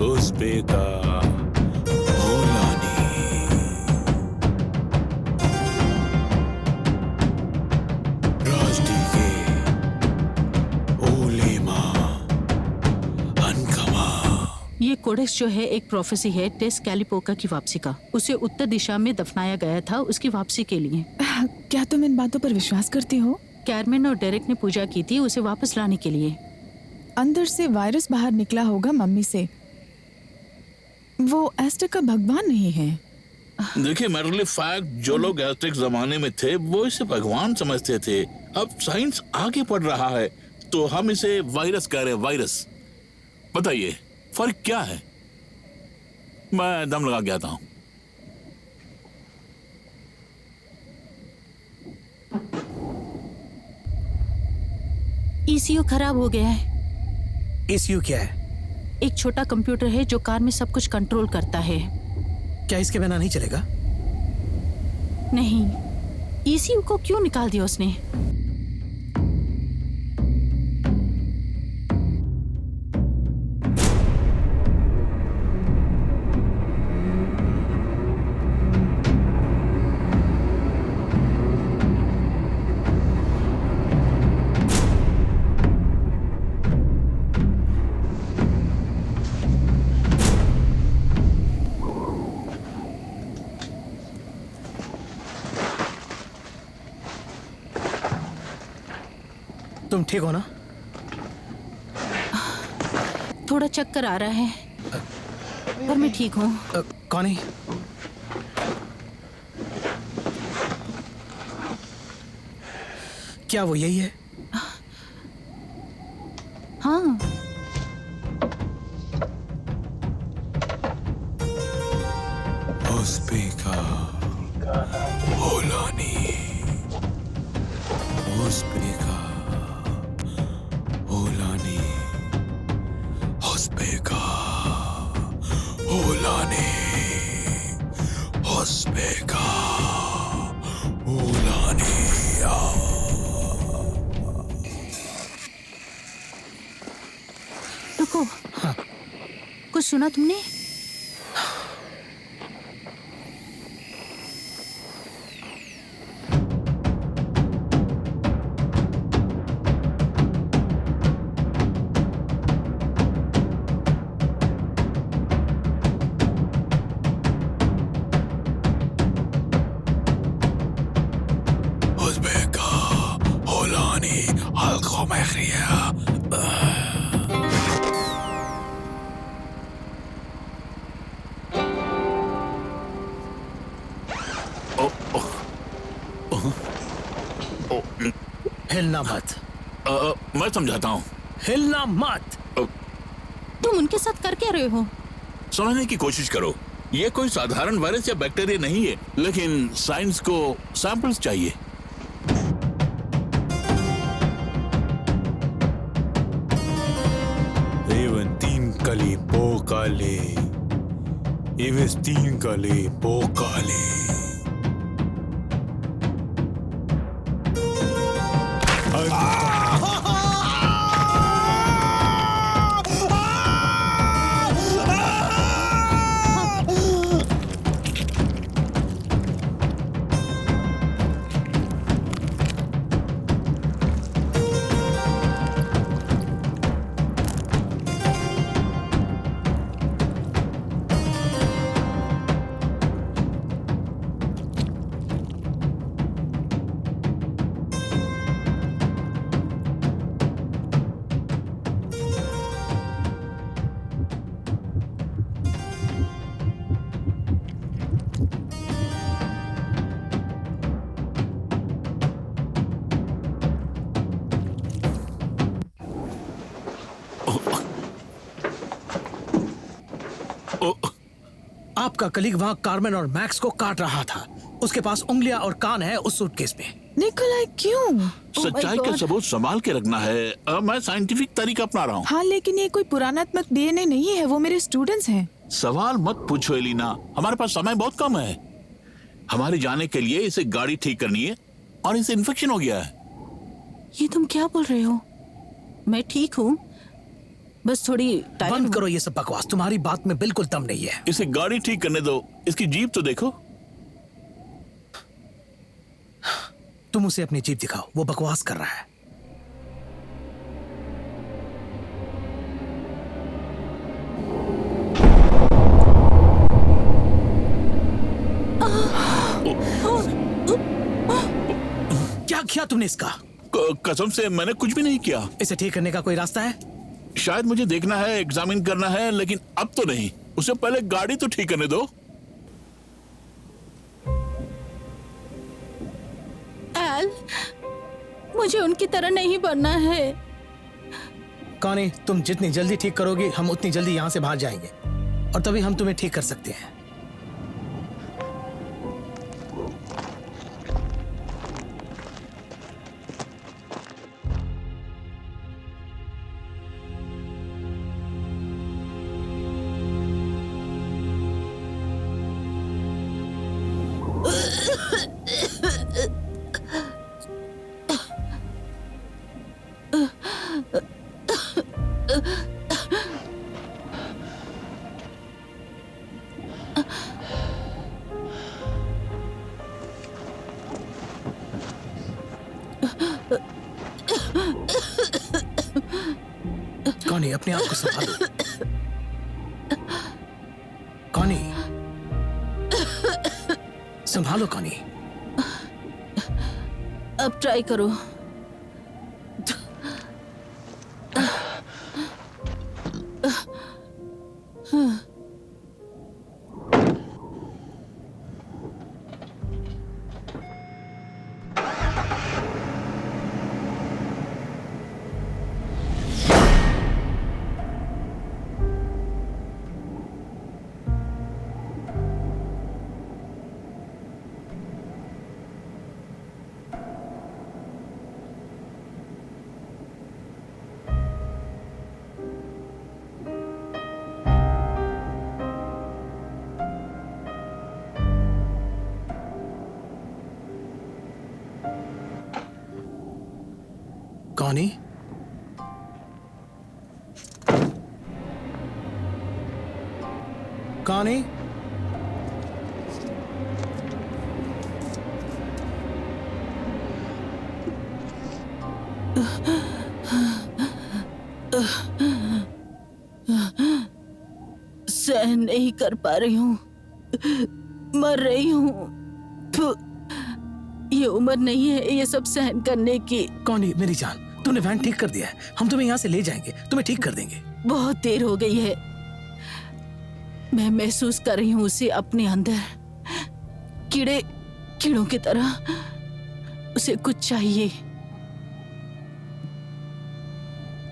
उज़्बेका ओलानी। राष्ट्रीय के ओलेमा अनकमा। ये कोडेक्स जो है एक प्रोफेसी है टेस कैलिपोका की वापसी का। उसे उत्तर दिशा में दफनाया गया था उसकी वापसी के लिए। क्या तुम इन बातों पर विश्वास करती हो? कैरमेन और डेरेक ने पूजा की थी उसे वापस लाने के लिए। अंदर से वायरस बाहर निकला होगा मम्मी से। वो एस्टेक का भगवान नहीं है। देखिए मैटर फैक्ट, जो लोग एज़टेक जमाने में थे वो इसे भगवान समझते थे। अब साइंस आगे बढ़ रहा है तो हम इसे वायरस कह रहे हैं। वायरस, बताइए फर्क क्या है? मैं दम लगा के आता हूं। ECU खराब हो गया है। ECU क्या है? एक छोटा कंप्यूटर है जो कार में सब कुछ कंट्रोल करता है। क्या इसके बिना नहीं चलेगा? नहीं, ECU को क्यों निकाल दिया उसने? तुम ठीक हो ना? थोड़ा चक्कर आ रहा है पर मैं ठीक हूँ। कॉनी, क्या वो यही है? हाँ, उज़्बेका Olani, Uzbeka, Ulani, Uzbeka, Ulani, Uzbeka, Ulani. रुको। कुछ सुना तुमने? Uzbeka, Ulani, Al-Khomehriya. हिलना मत, मैं समझाता हूँ। हिलना मत। तुम उनके साथ कर क्या रहे हो? समझने की कोशिश करो। ये कोई साधारण वायरस या बैक्टीरिया नहीं है, लेकिन साइंस को सैंपल्स चाहिए। Eventin kali pokale. Evestin kali pokale. आपका कलीग वहाँ कार्मेन और मैक्स को काट रहा था। उसके पास उंगलियां और कान है उस सूटकेस में। निकोलाई क्यों? सच्चाई के सबूत संभाल के रखना है। मैं साइंटिफिक तरीका अपना रहा हूँ। हाँ, लेकिन ये कोई पुराणात्मक डीएनए नहीं है, वो मेरे स्टूडेंट्स हैं। सवाल मत पूछो एलिना, हमारे पास समय बहुत कम है। हमारे जाने के लिए इसे गाड़ी ठीक करनी है और इसे इन्फेक्शन हो गया है। ये तुम क्या बोल रहे हो? मैं ठीक हूँ, बस थोड़ी टाइम। बंद करो ये सब बकवास, तुम्हारी बात में बिल्कुल दम नहीं है। इसे गाड़ी ठीक करने दो, इसकी जीप तो देखो। तुम उसे अपनी जीप दिखाओ, वो बकवास कर रहा है। क्या किया तुमने इसका? कसम से मैंने कुछ भी नहीं किया। इसे ठीक करने का कोई रास्ता है? शायद मुझे देखना है, एग्जामिन करना है, लेकिन अब तो नहीं। उसे पहले गाड़ी तो ठीक करने दो। एल, मुझे उनकी तरह नहीं बनना है। कॉनी, तुम जितनी जल्दी ठीक करोगी हम उतनी जल्दी यहाँ से बाहर जाएंगे और तभी हम तुम्हें ठीक कर सकते हैं। कॉनी, अपने आप को संभालो। कॉनी, संभालो कॉनी। अब ट्राई करो। कौनी? कौनी? सहन नहीं कर पा रही हूँ, मर रही हूँ। ये उम्र नहीं है ये सब सहन करने की। कौनी मेरी जान, तूने वैन ठीक कर दिया है, हम तुम्हें यहाँ से ले जाएंगे, तुम्हें ठीक कर देंगे। बहुत देर हो गई है, मैं महसूस कर रही हूँ उसे अपने अंदर, कीड़ों की तरह। उसे कुछ चाहिए।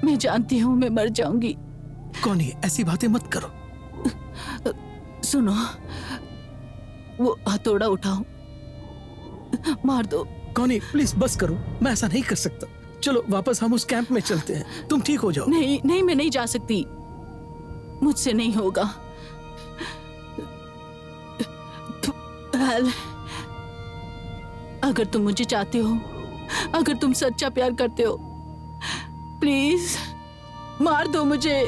मैं जानती हूँ मैं मर जाऊंगी। कौनी ऐसी बातें मत करो। सुनो, वो हथौड़ा उठाओ, मार दो। कौनी प्लीज बस करो, मैं ऐसा नहीं कर सकता। चलो वापस हम उस कैंप में चलते हैं, तुम ठीक हो जाओ। नहीं नहीं, मैं नहीं जा सकती, मुझसे नहीं होगा। हेल, अगर तुम मुझे चाहते हो, अगर तुम सच्चा प्यार करते हो, प्लीज मार दो मुझे।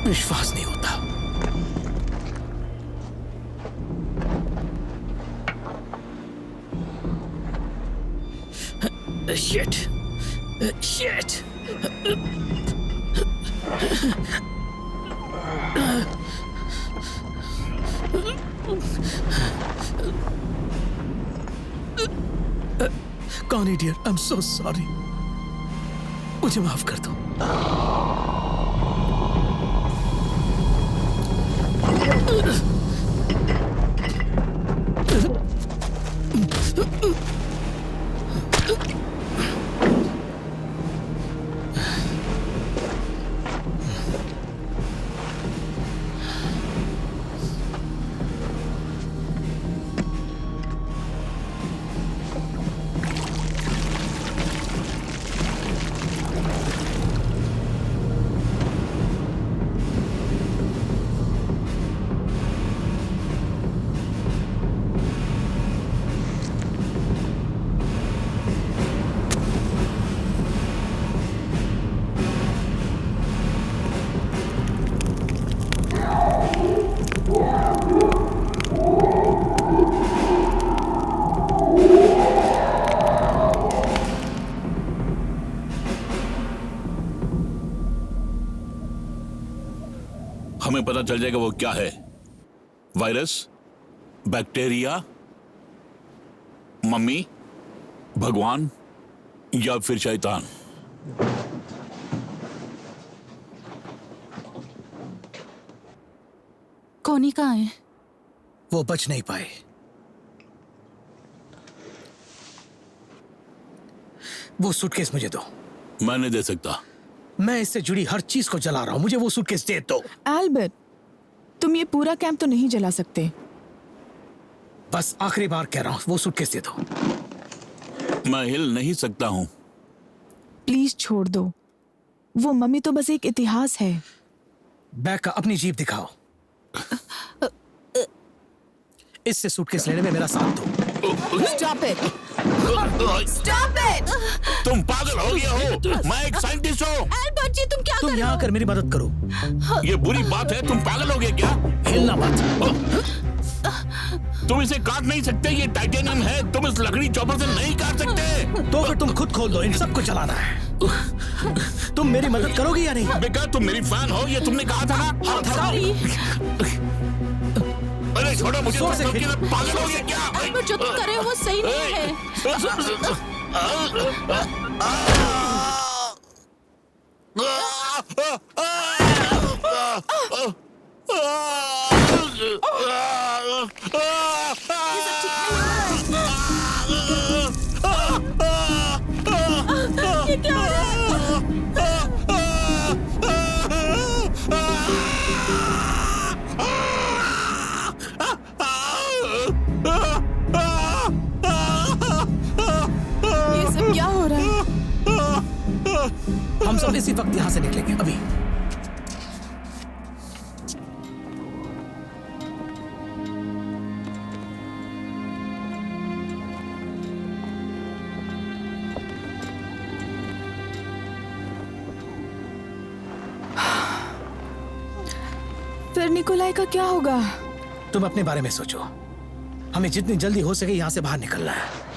विश्वास नहीं होता। Shit, shit. Connie dear, I am so sorry, मुझे माफ कर दो। हमें पता चल जाएगा वो क्या है, वायरस, बैक्टीरिया, मम्मी, भगवान या फिर शैतान। कौनी कहाँ है? वो बच नहीं पाए। वो सूटकेस मुझे दो। मैं नहीं दे सकता। मैं इससे जुड़ी हर चीज को जला रहा हूं, मुझे वो सूटकेस दे दो। एल्बर्ट, तुम ये पूरा कैंप तो नहीं जला सकते। बस आखिरी बार कह रहा हूं, वो सूटकेस दे दो। मैं हिल नहीं सकता हूं। प्लीज छोड़ दो, वो मम्मी तो बस एक इतिहास है। बैग का अपनी जीप दिखाओ। इससे सूटकेस लेने में मेरा साथ दो। Stop it! Stop it! तुम पागल हो गए हो। मैं एक साइंटिस्ट हूँ। एल्बर्ट जी, तुम क्या कर तुम रहे यहाँ हो? आकर मेरी मदद करो। ये बुरी बात है। तुम पागल हो गए क्या? हिलना मत। तुम इसे काट नहीं सकते। ये टाइटेनियम है। तुम इस लकड़ी चॉपर से नहीं काट सकते। तो फिर तुम खुद खोल दो, इन सबको चलाना है। तुम मेरी मदद करोगे या नहीं? बेका, तुम मेरी फैन हो, ये तुमने कहा था ना। हाथ हटाओ। सॉरी अरे छोड़ो मुझे। जोर से तुम खींचो। सबके पागल हो गए क्या? एल्बर्ट, जो तुम कर रहे हो वो सही नहीं है। ये क्या हो रहा है? ये सब क्या हो रहा है? हम सब इसी वक्त यहाँ से निकलेंगे अभी। फिर निकोलाई का क्या होगा? तुम अपने बारे में सोचो। हमें जितनी जल्दी हो सके यहाँ से बाहर निकलना है।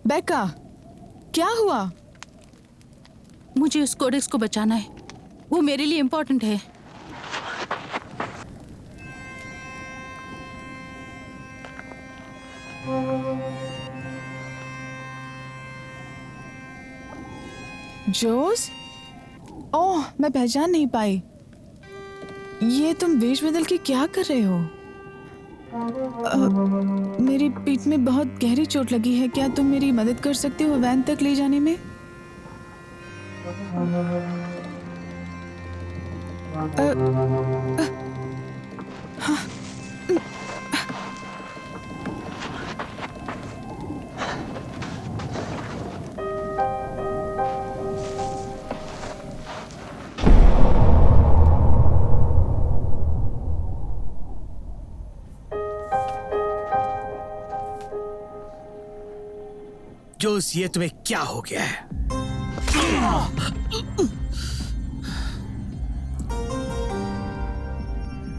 बेका, क्या हुआ? मुझे उस कोडेक्स को बचाना है। वो मेरे लिए इम्पोर्टेंट है। जोस? ओह, मैं पहचान नहीं पाई। ये तुम वेश बदल के क्या कर रहे हो? मेरी पीठ में बहुत गहरी चोट लगी है। क्या तुम मेरी मदद कर सकते हो वैन तक ले जाने में? जोस, ये तुम्हें क्या हो गया है?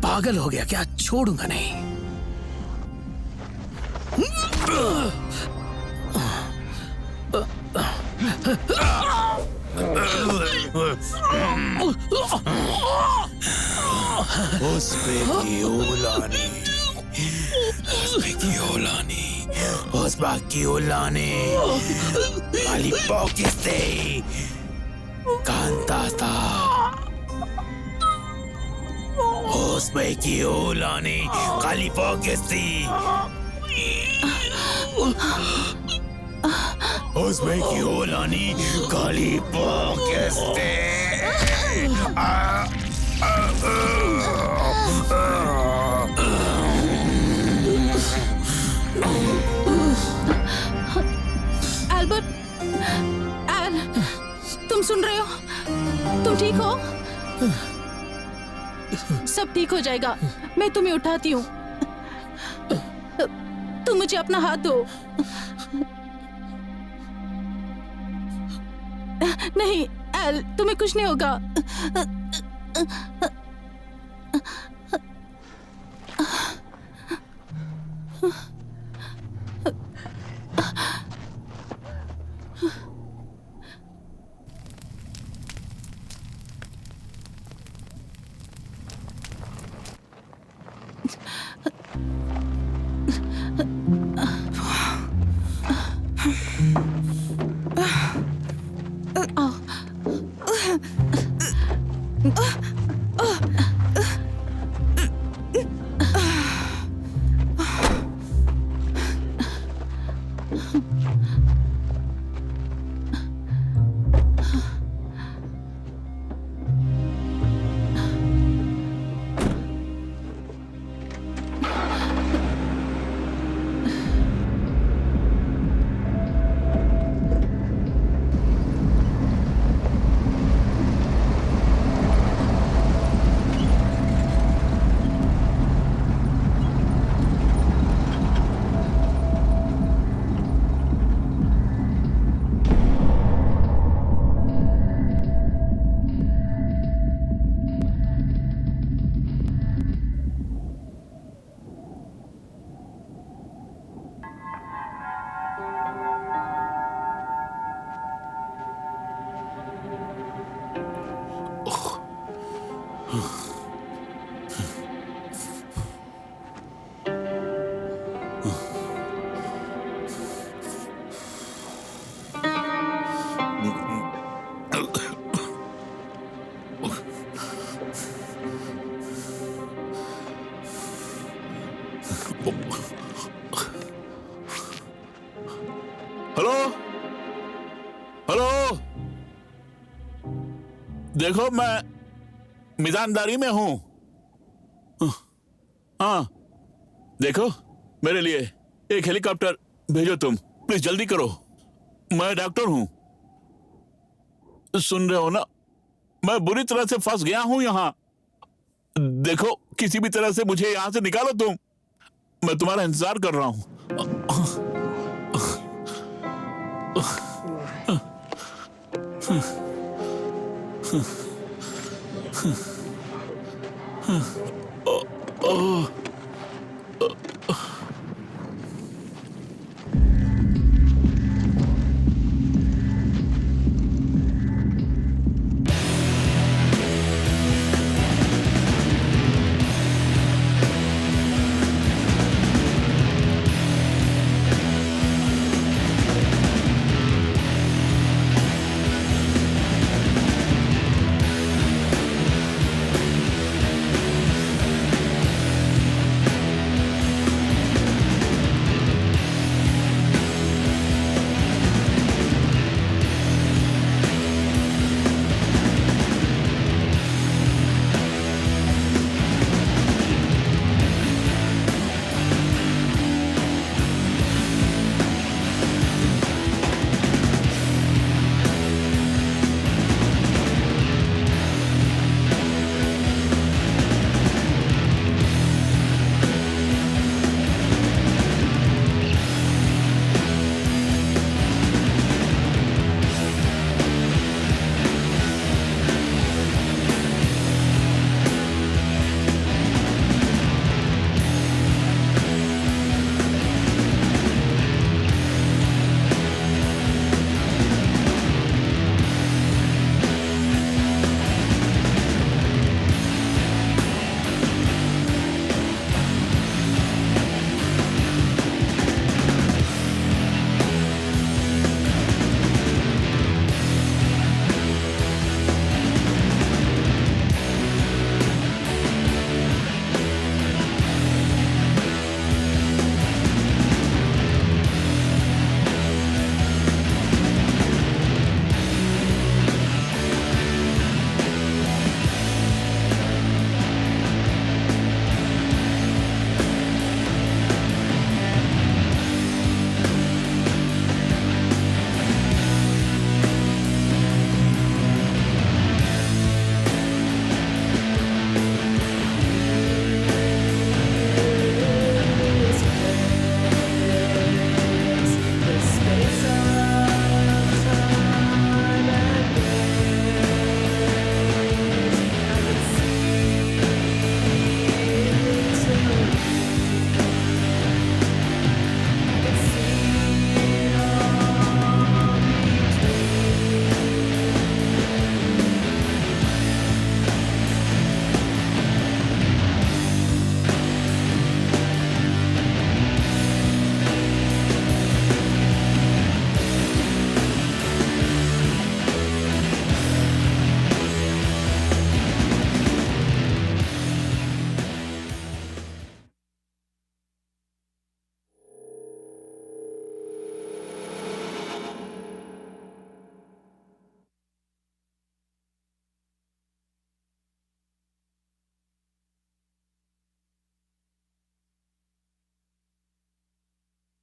पागल हो गया क्या? छोड़ूंगा नहीं। उसपे की ओलानी, उसपे की ओलानी, उसपे की ओलानी, काली पोकिस्ते, कांतास्ता, उसपे की ओलानी, काली पोकिस्ती, उसपे की ओलानी, काली पोकिस्ते। एल्बर्ट, एल, तुम सुन रहे हो? तुम ठीक हो? सब ठीक हो जाएगा। मैं तुम्हें उठाती हूँ। तुम मुझे अपना हाथ दो। नहीं एल, तुम्हें कुछ नहीं होगा। हेलो हेलो, देखो मैं मिजानदारी में हूं। हाँ देखो, मेरे लिए एक हेलीकॉप्टर भेजो तुम, प्लीज जल्दी करो। मैं डॉक्टर हूं, सुन रहे हो ना? मैं बुरी तरह से फंस गया हूं यहाँ। देखो, किसी भी तरह से मुझे यहां से निकालो तुम। मैं तुम्हारा इंतजार कर रहा हूं।